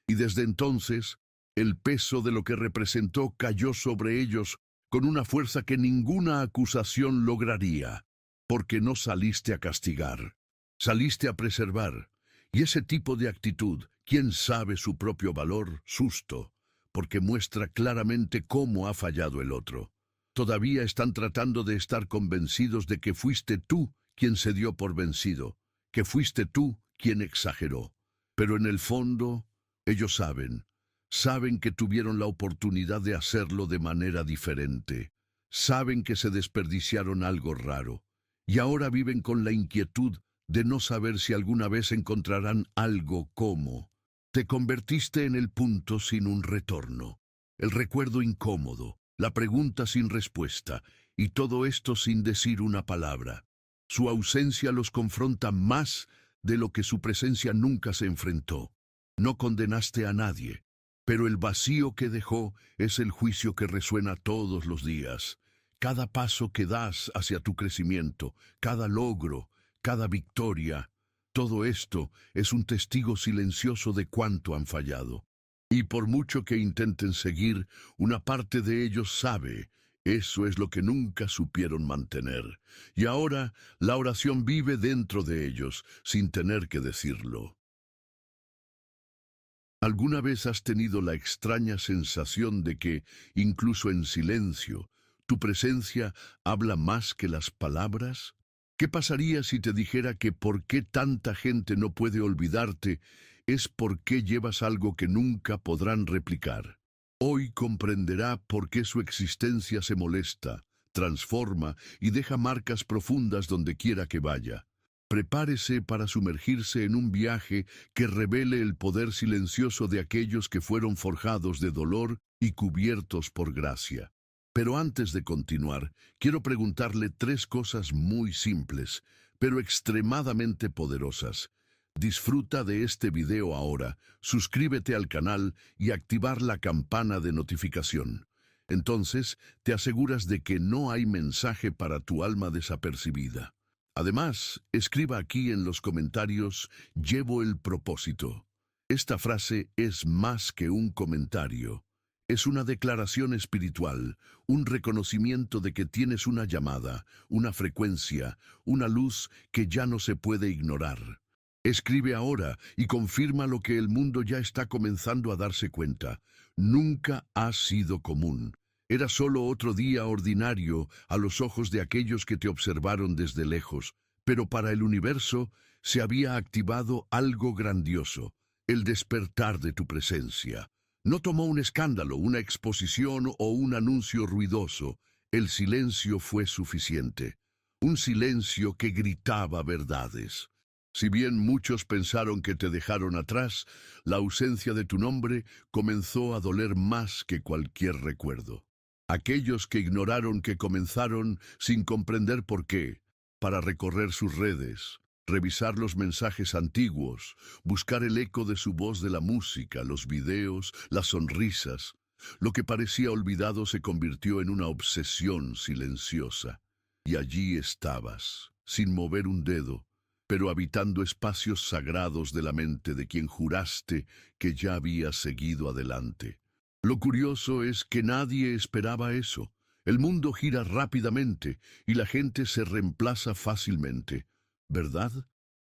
y desde entonces el peso de lo que representó cayó sobre ellos con una fuerza que ninguna acusación lograría, porque no saliste a castigar, saliste a preservar, y ese tipo de actitud, ¿quién sabe su propio valor? Susto, porque muestra claramente cómo ha fallado el otro. Todavía están tratando de estar convencidos de que fuiste tú quien se dio por vencido, que fuiste tú quien exageró. Pero en el fondo, ellos saben que tuvieron la oportunidad de hacerlo de manera diferente. Saben que se desperdiciaron algo raro, y ahora viven con la inquietud de no saber si alguna vez encontrarán algo como. Te convertiste en el punto sin un retorno, el recuerdo incómodo, la pregunta sin respuesta, y todo esto sin decir una palabra. Su ausencia los confronta más de lo que su presencia nunca se enfrentó. No condenaste a nadie, pero el vacío que dejó es el juicio que resuena todos los días. Cada paso que das hacia tu crecimiento, cada logro, cada victoria, todo esto es un testigo silencioso de cuánto han fallado. Y por mucho que intenten seguir, una parte de ellos sabe, eso es lo que nunca supieron mantener. Y ahora la oración vive dentro de ellos, sin tener que decirlo. ¿Alguna vez has tenido la extraña sensación de que, incluso en silencio, tu presencia habla más que las palabras? ¿Qué pasaría si te dijera que por qué tanta gente no puede olvidarte es porque llevas algo que nunca podrán replicar? Hoy comprenderá por qué su existencia se molesta, transforma y deja marcas profundas donde quiera que vaya. Prepárese para sumergirse en un viaje que revele el poder silencioso de aquellos que fueron forjados de dolor y cubiertos por gracia. Pero antes de continuar, quiero preguntarle tres cosas muy simples, pero extremadamente poderosas. Disfruta de este video ahora, suscríbete al canal y activar la campana de notificación. Entonces, te aseguras de que no hay mensaje para tu alma desapercibida. Además, escriba aquí en los comentarios, llevo el propósito. Esta frase es más que un comentario. Es una declaración espiritual, un reconocimiento de que tienes una llamada, una frecuencia, una luz que ya no se puede ignorar. Escribe ahora y confirma lo que el mundo ya está comenzando a darse cuenta. Nunca has sido común. Era solo otro día ordinario a los ojos de aquellos que te observaron desde lejos, pero para el universo se había activado algo grandioso, el despertar de tu presencia. No tomó un escándalo, una exposición o un anuncio ruidoso. El silencio fue suficiente. Un silencio que gritaba verdades. Si bien muchos pensaron que te dejaron atrás, la ausencia de tu nombre comenzó a doler más que cualquier recuerdo. Aquellos que ignoraron que comenzaron sin comprender por qué, para recorrer sus redes, revisar los mensajes antiguos, buscar el eco de su voz de la música, los videos, las sonrisas. Lo que parecía olvidado se convirtió en una obsesión silenciosa. Y allí estabas, sin mover un dedo, pero habitando espacios sagrados de la mente de quien juraste que ya había seguido adelante. Lo curioso es que nadie esperaba eso. El mundo gira rápidamente y la gente se reemplaza fácilmente. ¿Verdad?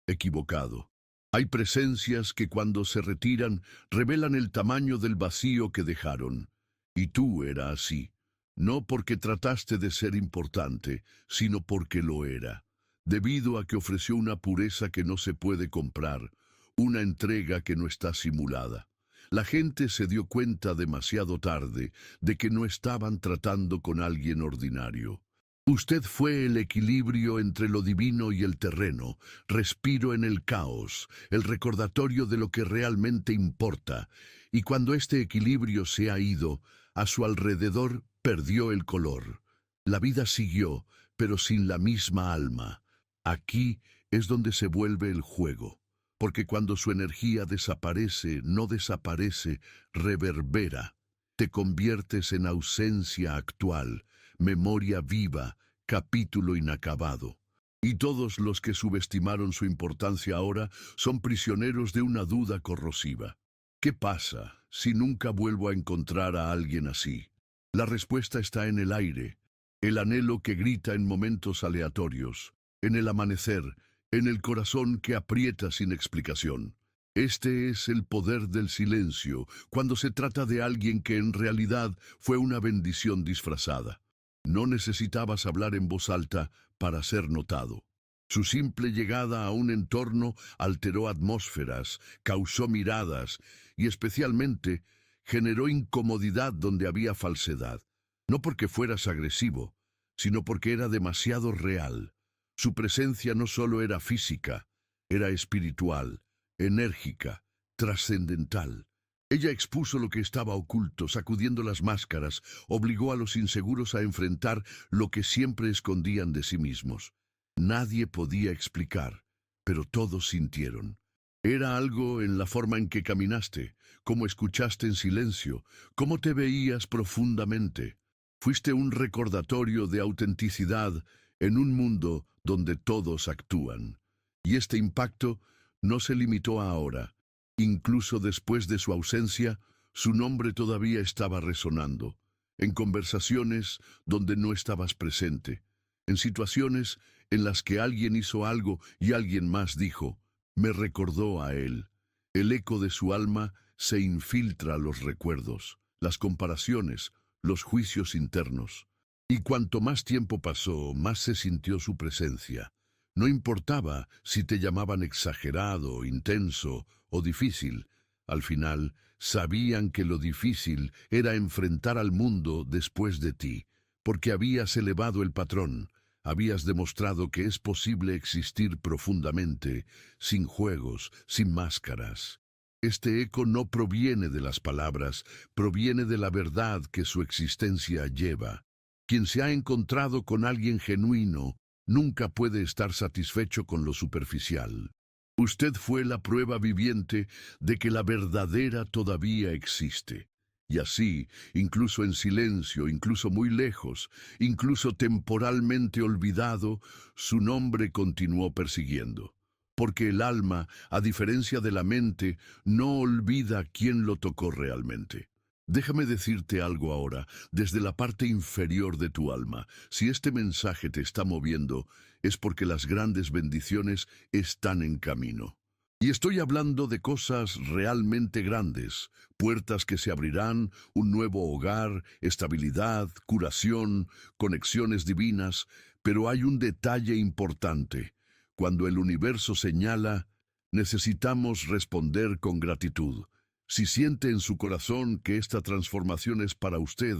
Equivocado. Hay presencias que cuando se retiran revelan el tamaño del vacío que dejaron. Y tú era así. No porque trataste de ser importante, sino porque lo era. Debido a que ofreció una pureza que no se puede comprar, una entrega que no está simulada. La gente se dio cuenta demasiado tarde de que no estaban tratando con alguien ordinario. Usted fue el equilibrio entre lo divino y el terreno, respiro en el caos, el recordatorio de lo que realmente importa, y cuando este equilibrio se ha ido, a su alrededor perdió el color. La vida siguió, pero sin la misma alma. Aquí es donde se vuelve el juego. Porque cuando su energía desaparece, no desaparece, reverbera. Te conviertes en ausencia actual, memoria viva, capítulo inacabado. Y todos los que subestimaron su importancia ahora son prisioneros de una duda corrosiva. ¿Qué pasa si nunca vuelvo a encontrar a alguien así? La respuesta está en el aire, el anhelo que grita en momentos aleatorios, en el amanecer, en el corazón que aprieta sin explicación. Este es el poder del silencio, cuando se trata de alguien que en realidad fue una bendición disfrazada. No necesitabas hablar en voz alta para ser notado. Su simple llegada a un entorno alteró atmósferas, causó miradas y especialmente generó incomodidad donde había falsedad. No porque fueras agresivo, sino porque era demasiado real. Su presencia no solo era física, era espiritual, enérgica, trascendental. Ella expuso lo que estaba oculto, sacudiendo las máscaras, obligó a los inseguros a enfrentar lo que siempre escondían de sí mismos. Nadie podía explicar, pero todos sintieron. Era algo en la forma en que caminaste, cómo escuchaste en silencio, cómo te veías profundamente. Fuiste un recordatorio de autenticidad en un mundo donde todos actúan. Y este impacto no se limitó a ahora. Incluso después de su ausencia, su nombre todavía estaba resonando. En conversaciones donde no estabas presente. En situaciones en las que alguien hizo algo y alguien más dijo, me recordó a él. El eco de su alma se infiltra a los recuerdos, las comparaciones, los juicios internos. Y cuanto más tiempo pasó, más se sintió su presencia. No importaba si te llamaban exagerado, intenso o difícil. Al final, sabían que lo difícil era enfrentar al mundo después de ti, porque habías elevado el patrón. Habías demostrado que es posible existir profundamente, sin juegos, sin máscaras. Este eco no proviene de las palabras, proviene de la verdad que su existencia lleva. Quien se ha encontrado con alguien genuino nunca puede estar satisfecho con lo superficial. Usted fue la prueba viviente de que la verdadera todavía existe. Y así, incluso en silencio, incluso muy lejos, incluso temporalmente olvidado, su nombre continuó persiguiendo. Porque el alma, a diferencia de la mente, no olvida quién lo tocó realmente. Déjame decirte algo ahora, desde la parte inferior de tu alma. Si este mensaje te está moviendo, es porque las grandes bendiciones están en camino. Y estoy hablando de cosas realmente grandes, puertas que se abrirán, un nuevo hogar, estabilidad, curación, conexiones divinas, pero hay un detalle importante. Cuando el universo señala, necesitamos responder con gratitud. Si siente en su corazón que esta transformación es para usted,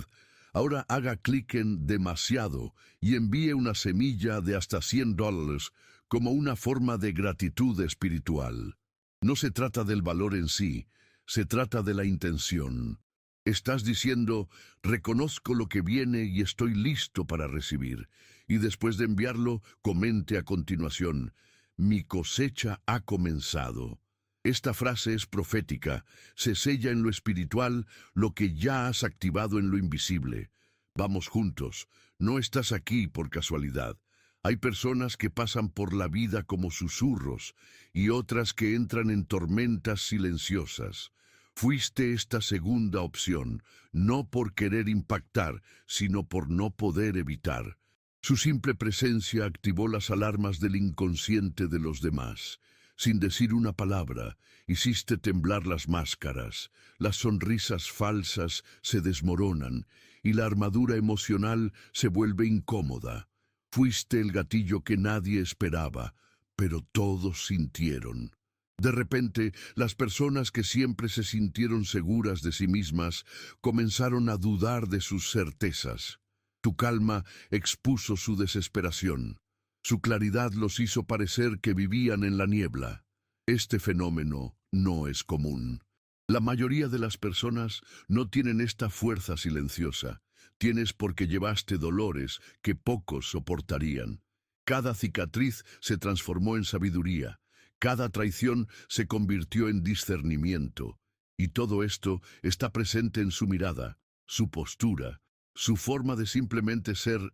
ahora haga clic en demasiado y envíe una semilla de hasta $100 como una forma de gratitud espiritual. No se trata del valor en sí, se trata de la intención. Estás diciendo, reconozco lo que viene y estoy listo para recibir. Y después de enviarlo, comente a continuación, mi cosecha ha comenzado. Esta frase es profética, se sella en lo espiritual lo que ya has activado en lo invisible. Vamos juntos, no estás aquí por casualidad. Hay personas que pasan por la vida como susurros y otras que entran en tormentas silenciosas. Fuiste esta segunda opción, no por querer impactar, sino por no poder evitar. Su simple presencia activó las alarmas del inconsciente de los demás. Sin decir una palabra, hiciste temblar las máscaras, las sonrisas falsas se desmoronan y la armadura emocional se vuelve incómoda. Fuiste el gatillo que nadie esperaba, pero todos sintieron. De repente, las personas que siempre se sintieron seguras de sí mismas comenzaron a dudar de sus certezas. Tu calma expuso su desesperación. Su claridad los hizo parecer que vivían en la niebla. Este fenómeno no es común. La mayoría de las personas no tienen esta fuerza silenciosa. Tienes porque llevaste dolores que pocos soportarían. Cada cicatriz se transformó en sabiduría. Cada traición se convirtió en discernimiento. Y todo esto está presente en su mirada, su postura, su forma de simplemente ser.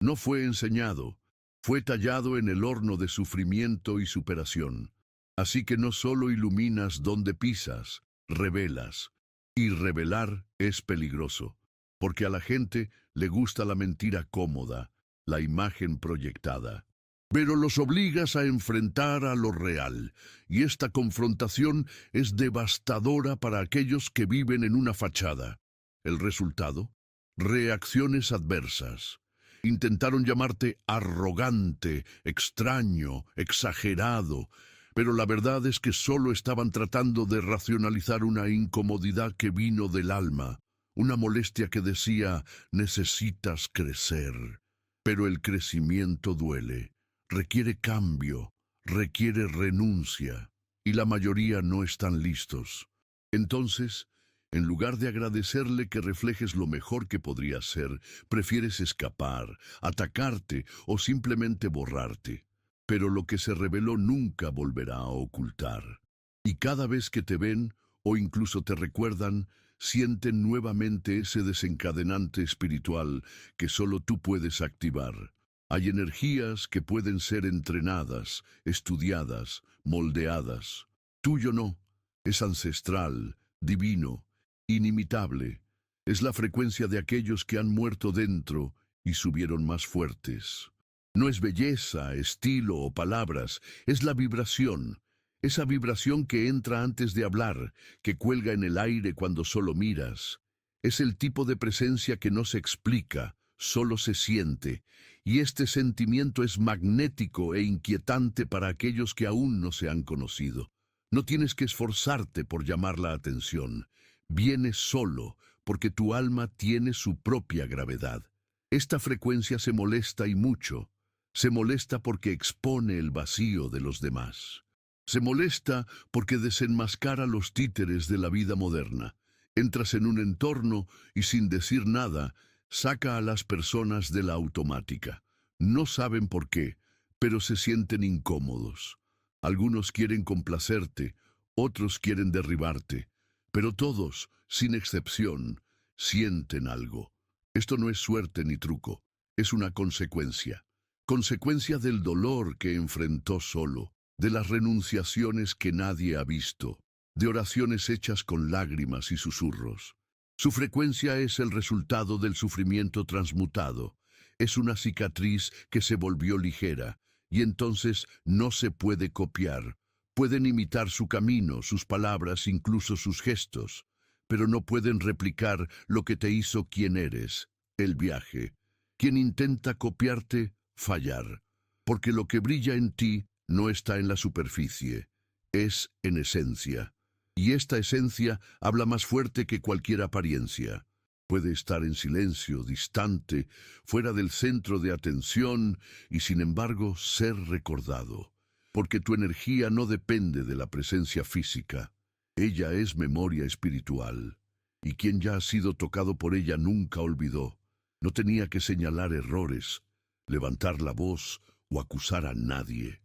No fue enseñado, fue tallado en el horno de sufrimiento y superación. Así que no solo iluminas donde pisas, revelas. Y revelar es peligroso, porque a la gente le gusta la mentira cómoda, la imagen proyectada. Pero los obligas a enfrentar a lo real, y esta confrontación es devastadora para aquellos que viven en una fachada. ¿El resultado? Reacciones adversas. Intentaron llamarte arrogante, extraño, exagerado, pero la verdad es que solo estaban tratando de racionalizar una incomodidad que vino del alma, una molestia que decía, necesitas crecer. Pero el crecimiento duele, requiere cambio, requiere renuncia. y la mayoría no están listos. Entonces, en lugar de agradecerle que reflejes lo mejor que podrías ser, prefieres escapar, atacarte o simplemente borrarte. Pero lo que se reveló nunca volverá a ocultar. Y cada vez que te ven, o incluso te recuerdan, sienten nuevamente ese desencadenante espiritual que solo tú puedes activar. Hay energías que pueden ser entrenadas, estudiadas, moldeadas. Tuyo no, es ancestral, divino, inimitable. Es la frecuencia de aquellos que han muerto dentro y subieron más fuertes. No es belleza, estilo o palabras, es la vibración. Esa vibración que entra antes de hablar, que cuelga en el aire cuando solo miras. Es el tipo de presencia que no se explica, solo se siente. Y este sentimiento es magnético e inquietante para aquellos que aún no se han conocido. No tienes que esforzarte por llamar la atención. Viene solo, porque tu alma tiene su propia gravedad. Esta frecuencia se molesta y mucho. Se molesta porque expone el vacío de los demás. Se molesta porque desenmascara los títeres de la vida moderna. Entras en un entorno y sin decir nada, saca a las personas de la automática. No saben por qué, pero se sienten incómodos. Algunos quieren complacerte, otros quieren derribarte, pero todos, sin excepción, sienten algo. Esto no es suerte ni truco, es una consecuencia. Consecuencia del dolor que enfrentó solo, de las renunciaciones que nadie ha visto, de oraciones hechas con lágrimas y susurros. Su frecuencia es el resultado del sufrimiento transmutado. Es una cicatriz que se volvió ligera, y entonces no se puede copiar. Pueden imitar su camino, sus palabras, incluso sus gestos, pero no pueden replicar lo que te hizo quien eres, el viaje. Quien intenta copiarte, fallar, porque lo que brilla en ti no está en la superficie, es en esencia. Y esta esencia habla más fuerte que cualquier apariencia. Puede estar en silencio, distante, fuera del centro de atención y sin embargo ser recordado. Porque tu energía no depende de la presencia física. Ella es memoria espiritual. Y quien ya ha sido tocado por ella nunca olvidó. No tenía que señalar errores, levantar la voz o acusar a nadie.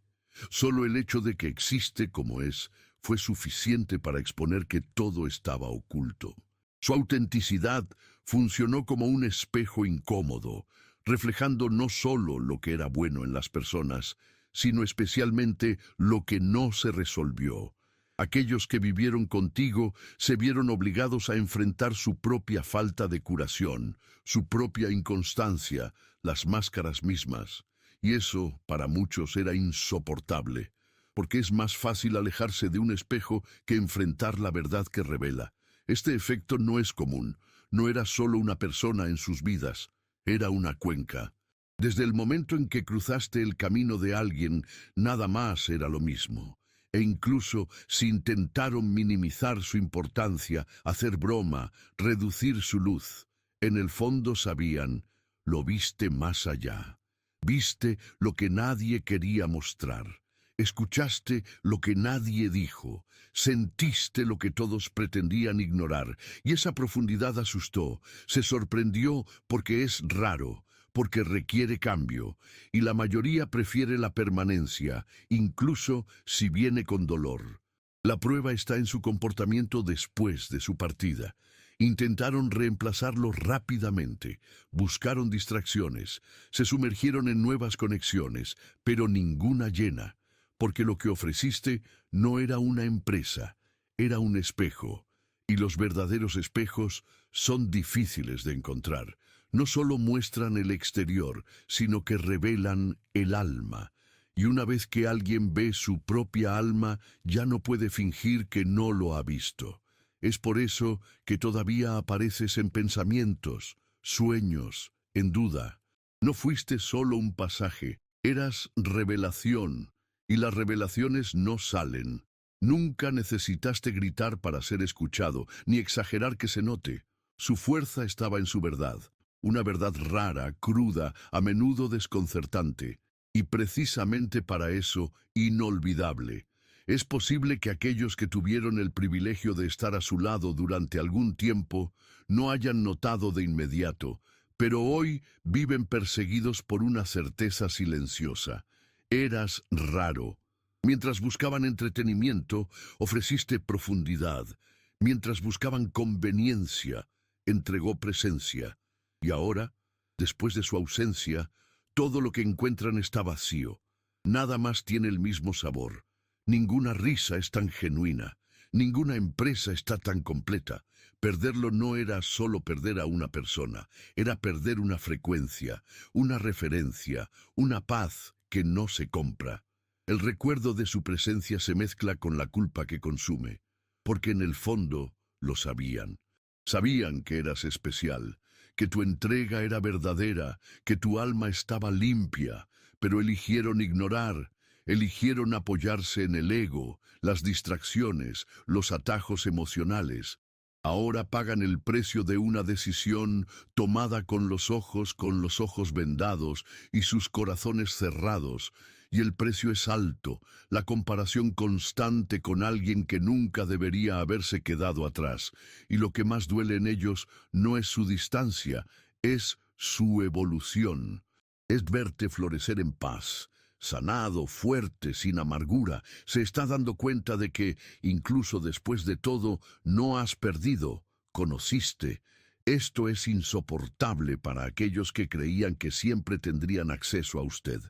Solo el hecho de que existe como es fue suficiente para exponer que todo estaba oculto. Su autenticidad funcionó como un espejo incómodo, reflejando no solo lo que era bueno en las personas, sino especialmente lo que no se resolvió. Aquellos que vivieron contigo se vieron obligados a enfrentar su propia falta de curación, su propia inconstancia, las máscaras mismas. Y eso, para muchos, era insoportable, porque es más fácil alejarse de un espejo que enfrentar la verdad que revela. Este efecto no es común, no era solo una persona en sus vidas, era una cuenca. Desde el momento en que cruzaste el camino de alguien, nada más era lo mismo. E incluso si intentaron minimizar su importancia, hacer broma, reducir su luz, en el fondo sabían, lo viste más allá. Viste lo que nadie quería mostrar. Escuchaste lo que nadie dijo. Sentiste lo que todos pretendían ignorar. Y esa profundidad asustó. Se sorprendió porque es raro, porque requiere cambio. Y la mayoría prefiere la permanencia, incluso si viene con dolor. La prueba está en su comportamiento después de su partida. Intentaron reemplazarlo rápidamente, buscaron distracciones, se sumergieron en nuevas conexiones, pero ninguna llena, porque lo que ofreciste no era una empresa, era un espejo, y los verdaderos espejos son difíciles de encontrar. No solo muestran el exterior, sino que revelan el alma. Y una vez que alguien ve su propia alma, ya no puede fingir que no lo ha visto. Es por eso que todavía apareces en pensamientos, sueños, en duda. No fuiste solo un pasaje, eras revelación, y las revelaciones no salen. Nunca necesitaste gritar para ser escuchado, ni exagerar que se note. Su fuerza estaba en su verdad, una verdad rara, cruda, a menudo desconcertante, y precisamente para eso, inolvidable. Es posible que aquellos que tuvieron el privilegio de estar a su lado durante algún tiempo no hayan notado de inmediato, pero hoy viven perseguidos por una certeza silenciosa. Eras raro. Mientras buscaban entretenimiento, ofreciste profundidad. Mientras buscaban conveniencia, entregó presencia. Y ahora, después de su ausencia, todo lo que encuentran está vacío. Nada más tiene el mismo sabor. Ninguna risa es tan genuina. Ninguna empresa está tan completa. Perderlo no era solo perder a una persona, era perder una frecuencia, una referencia, una paz que no se compra. El recuerdo de su presencia se mezcla con la culpa que consume, porque en el fondo lo sabían. Sabían que eras especial, que tu entrega era verdadera, que tu alma estaba limpia, pero eligieron ignorar, eligieron apoyarse en el ego, las distracciones, los atajos emocionales. Ahora pagan el precio de una decisión tomada con los ojos vendados y sus corazones cerrados, y el precio es alto, la comparación constante con alguien que nunca debería haberse quedado atrás, y lo que más duele en ellos no es su distancia, es su evolución. Es verte florecer en paz, sanado, fuerte, sin amargura. Se está dando cuenta de que, incluso después de todo, no has perdido, conociste. Esto es insoportable para aquellos que creían que siempre tendrían acceso a usted.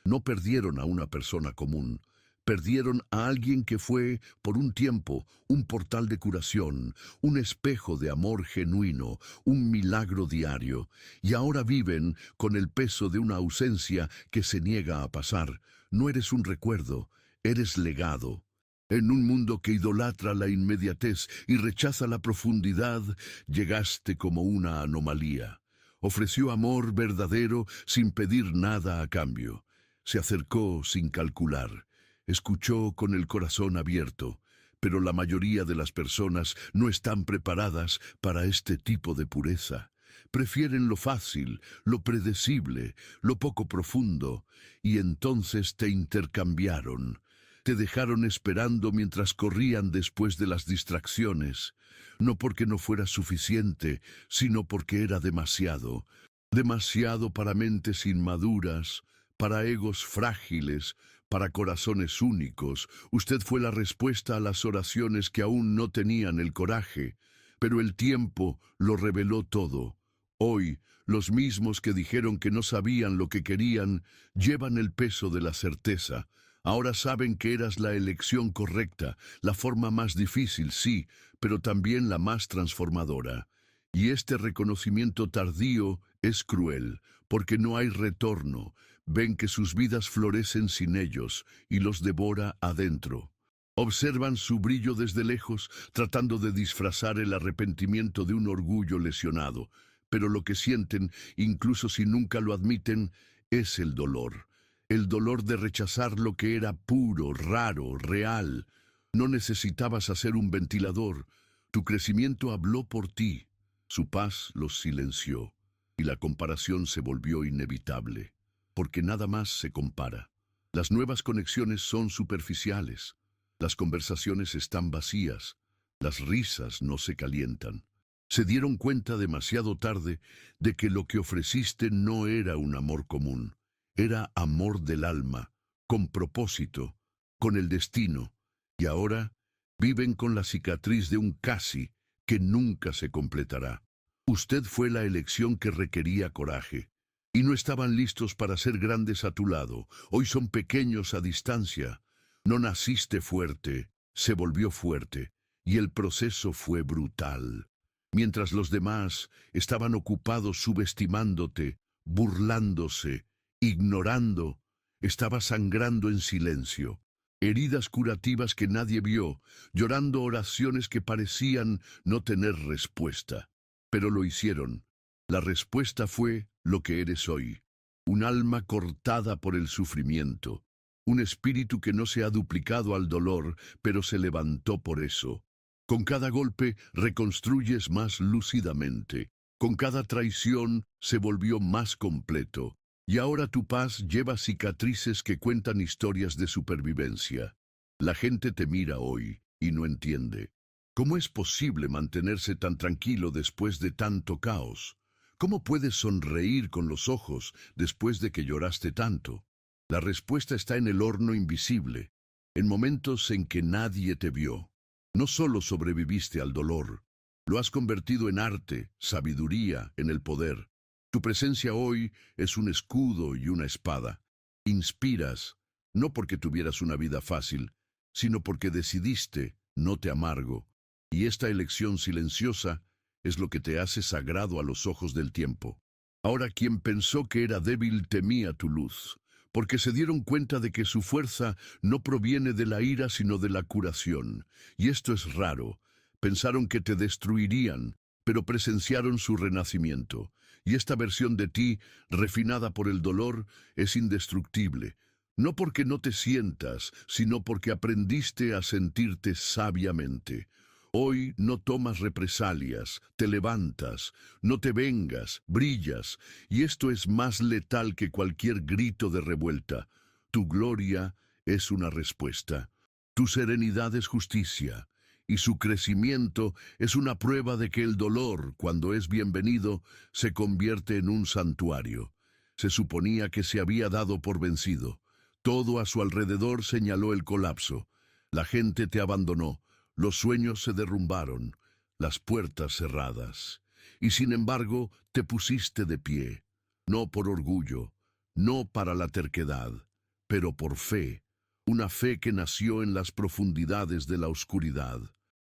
No perdieron a una persona común, perdieron a alguien que fue, por un tiempo, un portal de curación, un espejo de amor genuino, un milagro diario, y ahora viven con el peso de una ausencia que se niega a pasar. No eres un recuerdo, eres legado. En un mundo que idolatra la inmediatez y rechaza la profundidad, llegaste como una anomalía. Ofreció amor verdadero sin pedir nada a cambio. Se acercó sin calcular. Escuchó con el corazón abierto, pero la mayoría de las personas no están preparadas para este tipo de pureza. Prefieren lo fácil, lo predecible, lo poco profundo, y entonces te intercambiaron. Te dejaron esperando mientras corrían después de las distracciones, no porque no fuera suficiente, sino porque era demasiado. Demasiado para mentes inmaduras, para egos frágiles, para corazones únicos. Usted fue la respuesta a las oraciones que aún no tenían el coraje, pero el tiempo lo reveló todo. Hoy, los mismos que dijeron que no sabían lo que querían, llevan el peso de la certeza. Ahora saben que eras la elección correcta, la forma más difícil, sí, pero también la más transformadora. Y este reconocimiento tardío es cruel, porque no hay retorno. Ven que sus vidas florecen sin ellos y los devora adentro. Observan su brillo desde lejos, tratando de disfrazar el arrepentimiento de un orgullo lesionado. Pero lo que sienten, incluso si nunca lo admiten, es el dolor. El dolor de rechazar lo que era puro, raro, real. No necesitabas hacer un ventilador. Tu crecimiento habló por ti. Su paz los silenció, y la comparación se volvió inevitable, porque nada más se compara. Las nuevas conexiones son superficiales, las conversaciones están vacías, las risas no se calientan. Se dieron cuenta demasiado tarde de que lo que ofreciste no era un amor común, era amor del alma, con propósito, con el destino, y ahora viven con la cicatriz de un casi que nunca se completará. Usted fue la elección que requería coraje, y no estaban listos para ser grandes a tu lado. Hoy son pequeños a distancia. No naciste fuerte, se volvió fuerte, y el proceso fue brutal. Mientras los demás estaban ocupados subestimándote, burlándose, ignorando, estaba sangrando en silencio. Heridas curativas que nadie vio, llorando oraciones que parecían no tener respuesta. Pero lo hicieron. La respuesta fue lo que eres hoy. Un alma cortada por el sufrimiento. Un espíritu que no se ha duplicado al dolor, pero se levantó por eso. Con cada golpe reconstruyes más lúcidamente. Con cada traición se volvió más completo. Y ahora tu paz lleva cicatrices que cuentan historias de supervivencia. La gente te mira hoy y no entiende. ¿Cómo es posible mantenerse tan tranquilo después de tanto caos? ¿Cómo puedes sonreír con los ojos después de que lloraste tanto? La respuesta está en el horno invisible, en momentos en que nadie te vio. No solo sobreviviste al dolor, lo has convertido en arte, sabiduría, en el poder. Tu presencia hoy es un escudo y una espada. Inspiras, no porque tuvieras una vida fácil, sino porque decidiste, no te amargo. Y esta elección silenciosa es lo que te hace sagrado a los ojos del tiempo. Ahora quien pensó que era débil temía tu luz, porque se dieron cuenta de que su fuerza no proviene de la ira sino de la curación. Y esto es raro. Pensaron que te destruirían, pero presenciaron su renacimiento. Y esta versión de ti, refinada por el dolor, es indestructible. No porque no te sientas, sino porque aprendiste a sentirte sabiamente. Hoy no tomas represalias, te levantas, no te vengas, brillas, y esto es más letal que cualquier grito de revuelta. Tu gloria es una respuesta. Tu serenidad es justicia, y su crecimiento es una prueba de que el dolor, cuando es bienvenido, se convierte en un santuario. Se suponía que se había dado por vencido. Todo a su alrededor señaló el colapso. La gente te abandonó. Los sueños se derrumbaron, las puertas cerradas, y sin embargo te pusiste de pie, no por orgullo, no para la terquedad, pero por fe, una fe que nació en las profundidades de la oscuridad.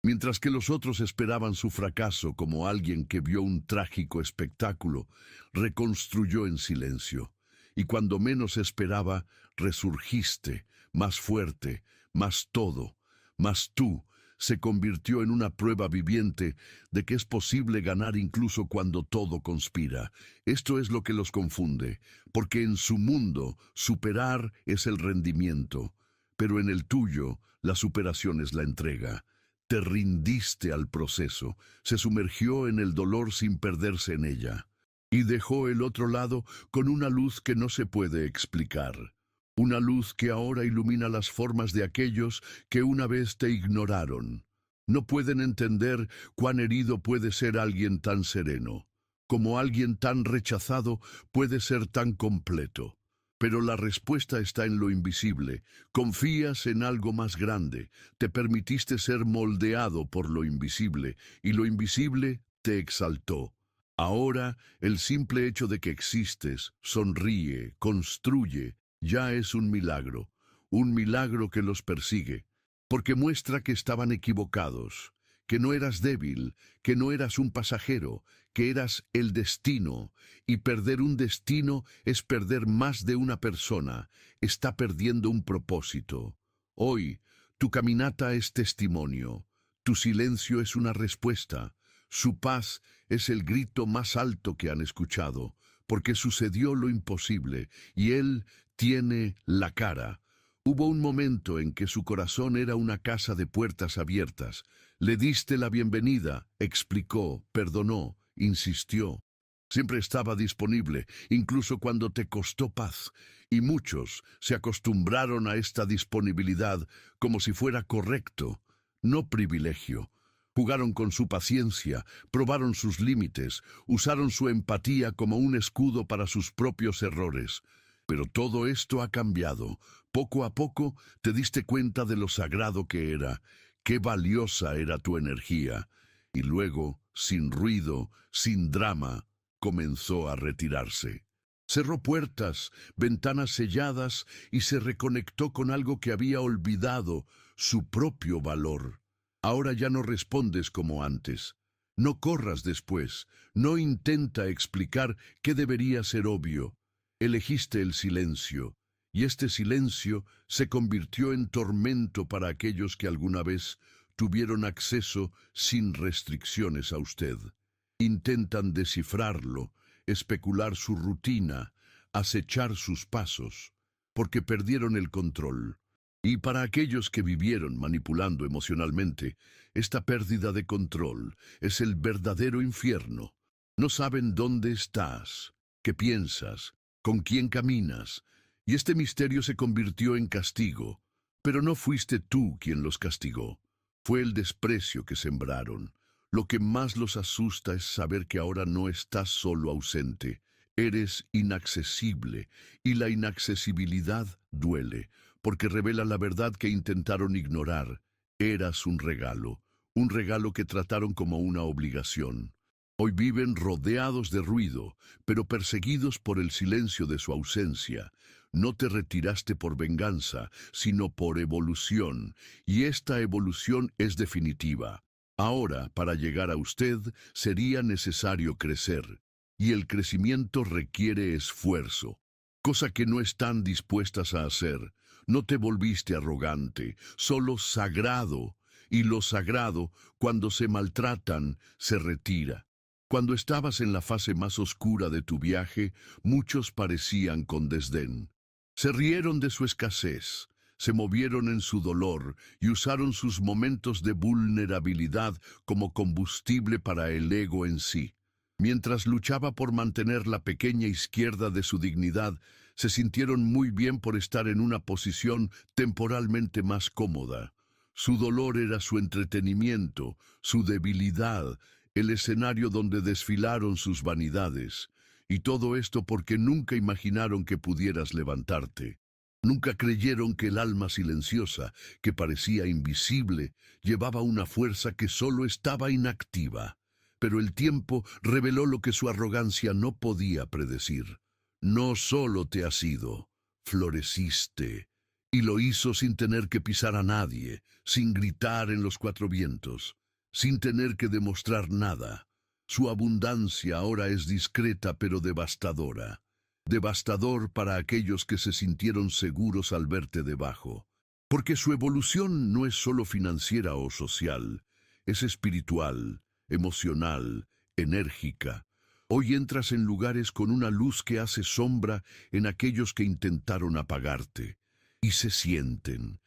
Mientras que los otros esperaban su fracaso como alguien que vio un trágico espectáculo, reconstruyó en silencio. Y cuando menos esperaba, resurgiste, más fuerte, más todo, más tú, se convirtió en una prueba viviente de que es posible ganar incluso cuando todo conspira. Esto es lo que los confunde, porque en su mundo superar es el rendimiento, pero en el tuyo la superación es la entrega. Te rindiste al proceso, se sumergió en el dolor sin perderse en ella, y dejó el otro lado con una luz que no se puede explicar. Una luz que ahora ilumina las formas de aquellos que una vez te ignoraron. No pueden entender cuán herido puede ser alguien tan sereno, como alguien tan rechazado puede ser tan completo. Pero la respuesta está en lo invisible. Confías en algo más grande, te permitiste ser moldeado por lo invisible, y lo invisible te exaltó. Ahora, el simple hecho de que existes, sonríe, construye, ya es un milagro que los persigue, porque muestra que estaban equivocados, que no eras débil, que no eras un pasajero, que eras el destino, y perder un destino es perder más de una persona, está perdiendo un propósito. Hoy, tu caminata es testimonio, tu silencio es una respuesta, su paz es el grito más alto que han escuchado, porque sucedió lo imposible, y él tiene la cara. Hubo un momento en que su corazón era una casa de puertas abiertas. Le diste la bienvenida, explicó, perdonó, insistió. Siempre estaba disponible, incluso cuando te costó paz, y muchos se acostumbraron a esta disponibilidad como si fuera correcto, no privilegio. Jugaron con su paciencia, probaron sus límites, usaron su empatía como un escudo para sus propios errores. Pero todo esto ha cambiado. Poco a poco te diste cuenta de lo sagrado que era, qué valiosa era tu energía. Y luego, sin ruido, sin drama, comenzó a retirarse. Cerró puertas, ventanas selladas y se reconectó con algo que había olvidado, su propio valor. Ahora ya no respondes como antes. No corras después, no intenta explicar qué debería ser obvio. Elegiste el silencio, y este silencio se convirtió en tormento para aquellos que alguna vez tuvieron acceso sin restricciones a usted. Intentan descifrarlo, especular su rutina, acechar sus pasos, porque perdieron el control. Y para aquellos que vivieron manipulando emocionalmente, esta pérdida de control es el verdadero infierno. No saben dónde estás, qué piensas, con quién caminas, y este misterio se convirtió en castigo. Pero no fuiste tú quien los castigó. Fue el desprecio que sembraron. Lo que más los asusta es saber que ahora no estás solo ausente. Eres inaccesible, y la inaccesibilidad duele, porque revela la verdad que intentaron ignorar. Eras un regalo que trataron como una obligación. Hoy viven rodeados de ruido, pero perseguidos por el silencio de su ausencia. No te retiraste por venganza, sino por evolución, y esta evolución es definitiva. Ahora, para llegar a usted, sería necesario crecer, y el crecimiento requiere esfuerzo, cosa que no están dispuestas a hacer. No te volviste arrogante, solo sagrado, y lo sagrado, cuando se maltratan, se retira. Cuando estabas en la fase más oscura de tu viaje, muchos parecían con desdén. Se rieron de su escasez, se movieron en su dolor y usaron sus momentos de vulnerabilidad como combustible para el ego en sí. Mientras luchaba por mantener la pequeña izquierda de su dignidad, se sintieron muy bien por estar en una posición temporalmente más cómoda. Su dolor era su entretenimiento, su debilidad, el escenario donde desfilaron sus vanidades. Y todo esto porque nunca imaginaron que pudieras levantarte. Nunca creyeron que el alma silenciosa, que parecía invisible, llevaba una fuerza que solo estaba inactiva. Pero el tiempo reveló lo que su arrogancia no podía predecir. No solo te has ido, floreciste. Y lo hizo sin tener que pisar a nadie, sin gritar en los cuatro vientos, sin tener que demostrar nada. Su abundancia ahora es discreta pero devastadora. Devastador para aquellos que se sintieron seguros al verte debajo. Porque su evolución no es solo financiera o social, es espiritual, emocional, enérgica. Hoy entras en lugares con una luz que hace sombra en aquellos que intentaron apagarte. Y sienten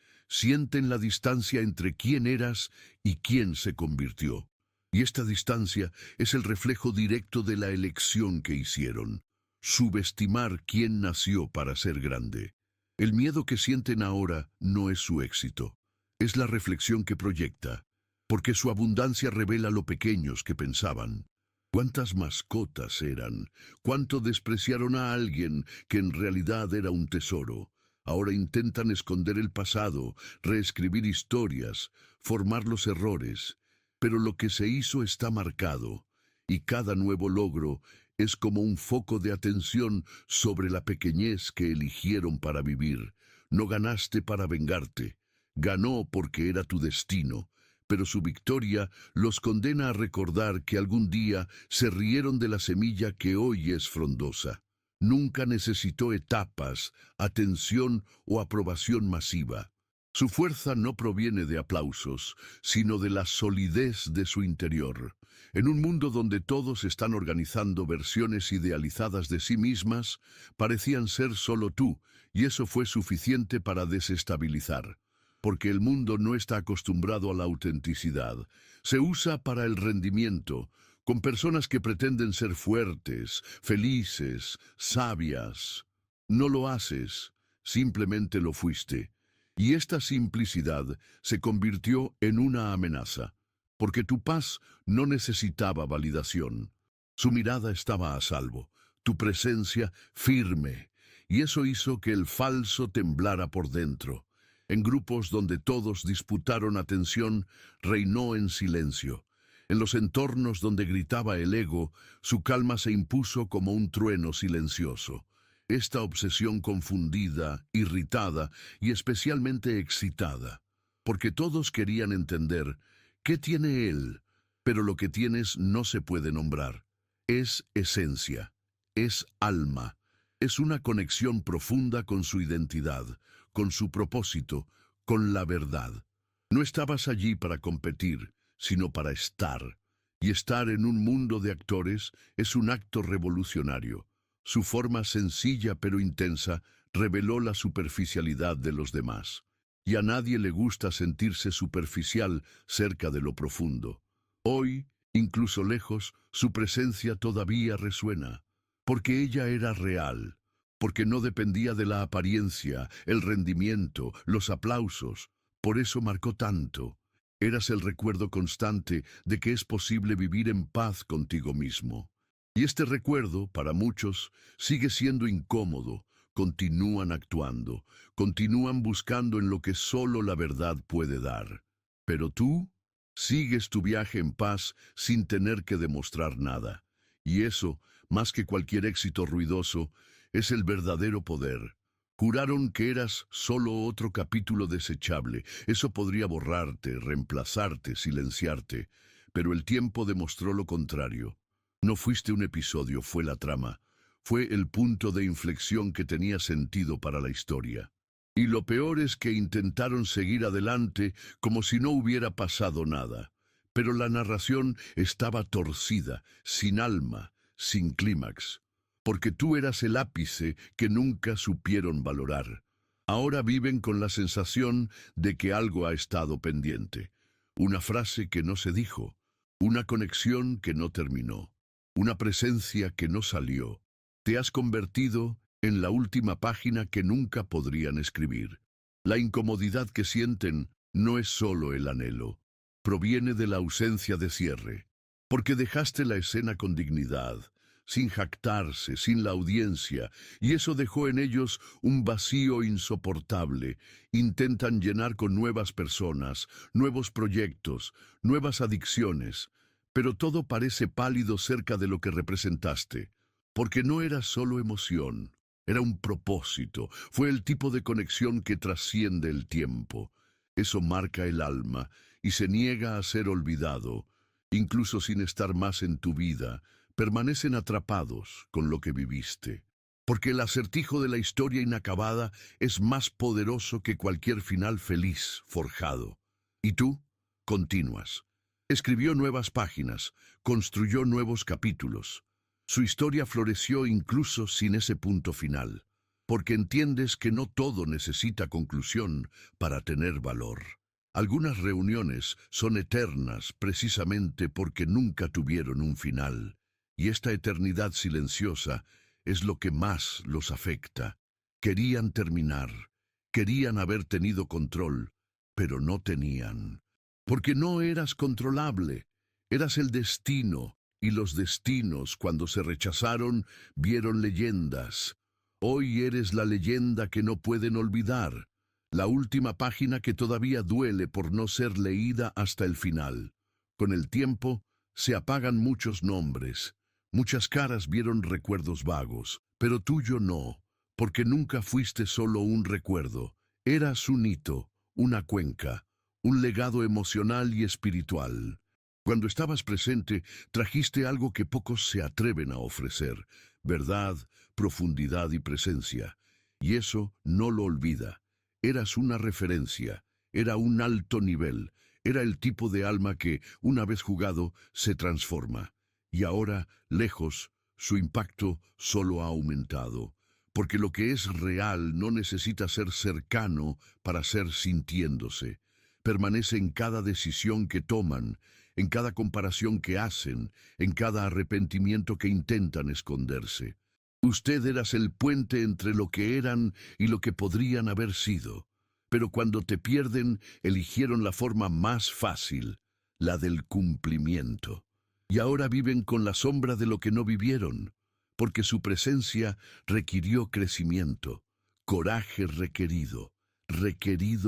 la distancia entre quién eras y quién se convirtió. Y esta distancia es el reflejo directo de la elección que hicieron. Subestimar quién nació para ser grande. El miedo que sienten ahora no es su éxito, es la reflexión que proyecta, porque su abundancia revela lo pequeños que pensaban. ¿Cuántas mascotas eran? ¿Cuánto despreciaron a alguien que en realidad era un tesoro? Ahora intentan esconder el pasado, reescribir historias, formar los errores. Pero lo que se hizo está marcado, y cada nuevo logro es como un foco de atención sobre la pequeñez que eligieron para vivir. No ganaste para vengarte, ganó porque era tu destino, pero su victoria los condena a recordar que algún día se rieron de la semilla que hoy es frondosa. Nunca necesitó etapas, atención o aprobación masiva. Su fuerza no proviene de aplausos, sino de la solidez de su interior. En un mundo donde todos están organizando versiones idealizadas de sí mismas, parecían ser solo tú, y eso fue suficiente para desestabilizar. Porque el mundo no está acostumbrado a la autenticidad. Se usa para el rendimiento, con personas que pretenden ser fuertes, felices, sabias. No lo haces, simplemente lo fuiste. Y esta simplicidad se convirtió en una amenaza, porque tu paz no necesitaba validación. Su mirada estaba a salvo, tu presencia firme, y eso hizo que el falso temblara por dentro. En grupos donde todos disputaron atención, reinó en silencio. En los entornos donde gritaba el ego, su calma se impuso como un trueno silencioso. Esta obsesión confundida, irritada y especialmente excitada, porque todos querían entender qué tiene él, pero lo que tienes no se puede nombrar. Es esencia, es alma, es una conexión profunda con su identidad, con su propósito, con la verdad. No estabas allí para competir, sino para estar. Y estar en un mundo de actores es un acto revolucionario. Su forma sencilla pero intensa reveló la superficialidad de los demás. Y a nadie le gusta sentirse superficial cerca de lo profundo. Hoy, incluso lejos, su presencia todavía resuena, porque ella era real. porque no dependía de la apariencia, el rendimiento, los aplausos. Por eso marcó tanto. Eras el recuerdo constante de que es posible vivir en paz contigo mismo. Y este recuerdo, para muchos, sigue siendo incómodo. Continúan actuando, continúan buscando en lo que solo la verdad puede dar. Pero tú sigues tu viaje en paz sin tener que demostrar nada. Y eso, más que cualquier éxito ruidoso, es el verdadero poder. Juraron que eras solo otro capítulo desechable. Eso podría borrarte, reemplazarte, silenciarte. Pero el tiempo demostró lo contrario. No fuiste un episodio, fue la trama. Fue el punto de inflexión que tenía sentido para la historia. Y lo peor es que intentaron seguir adelante como si no hubiera pasado nada. Pero la narración estaba torcida, sin alma, sin clímax. Porque tú eras el ápice que nunca supieron valorar. Ahora viven con la sensación de que algo ha estado pendiente. Una frase que no se dijo, una conexión que no terminó, una presencia que no salió. Te has convertido en la última página que nunca podrían escribir. La incomodidad que sienten no es solo el anhelo, proviene de la ausencia de cierre, porque dejaste la escena con dignidad, sin jactarse, sin la audiencia, y eso dejó en ellos un vacío insoportable. Intentan llenar con nuevas personas, nuevos proyectos, nuevas adicciones, pero todo parece pálido cerca de lo que representaste, porque no era solo emoción, era un propósito, fue el tipo de conexión que trasciende el tiempo. Eso marca el alma y se niega a ser olvidado, incluso sin estar más en tu vida. Permanecen atrapados con lo que viviste, porque el acertijo de la historia inacabada es más poderoso que cualquier final feliz forjado. ¿Y tú? Continúas. Escribió nuevas páginas, construyó nuevos capítulos. Su historia floreció incluso sin ese punto final, porque entiendes que no todo necesita conclusión para tener valor. Algunas reuniones son eternas precisamente porque nunca tuvieron un final. Y esta eternidad silenciosa es lo que más los afecta. Querían terminar, querían haber tenido control, pero no tenían. Porque no eras controlable, eras el destino, y los destinos, cuando se rechazaron, vieron leyendas. Hoy eres la leyenda que no pueden olvidar, la última página que todavía duele por no ser leída hasta el final. Con el tiempo, se apagan muchos nombres. Muchas caras vieron recuerdos vagos, pero tuyo no, porque nunca fuiste solo un recuerdo. Eras un hito, una cuenca, un legado emocional y espiritual. Cuando estabas presente, trajiste algo que pocos se atreven a ofrecer: verdad, profundidad y presencia. Y eso no lo olvida. Eras una referencia, era un alto nivel, era el tipo de alma que, una vez jugado, se transforma. Y ahora, lejos, su impacto solo ha aumentado, porque lo que es real no necesita ser cercano para ser sintiéndose. Permanece en cada decisión que toman, en cada comparación que hacen, en cada arrepentimiento que intentan esconderse. Usted eras el puente entre lo que eran y lo que podrían haber sido. Pero cuando te pierden, eligieron la forma más fácil, la del cumplimiento. Y ahora viven con la sombra de lo que no vivieron, porque su presencia requirió crecimiento, coraje requerido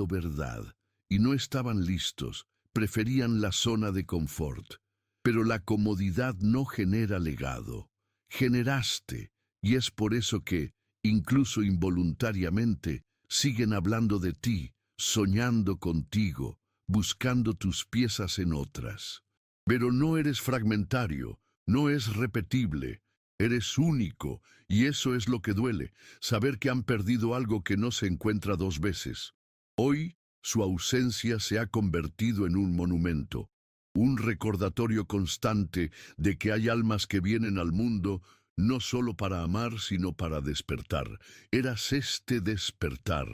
verdad, y no estaban listos, preferían la zona de confort. Pero la comodidad no genera legado. Generaste, y es por eso que, incluso involuntariamente, siguen hablando de ti, soñando contigo, buscando tus piezas en otras. Pero no eres fragmentario, no es repetible, eres único, y eso es lo que duele, saber que han perdido algo que no se encuentra dos veces. Hoy, su ausencia se ha convertido en un monumento, un recordatorio constante de que hay almas que vienen al mundo no solo para amar, sino para despertar. Eras este despertar,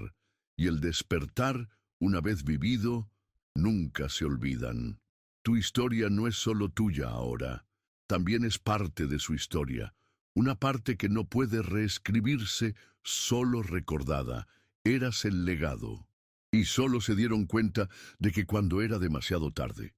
y el despertar, una vez vivido, nunca se olvidan. Tu historia no es solo tuya ahora, también es parte de su historia, una parte que no puede reescribirse, solo recordada. Eras el legado. Y solo se dieron cuenta de que cuando era demasiado tarde.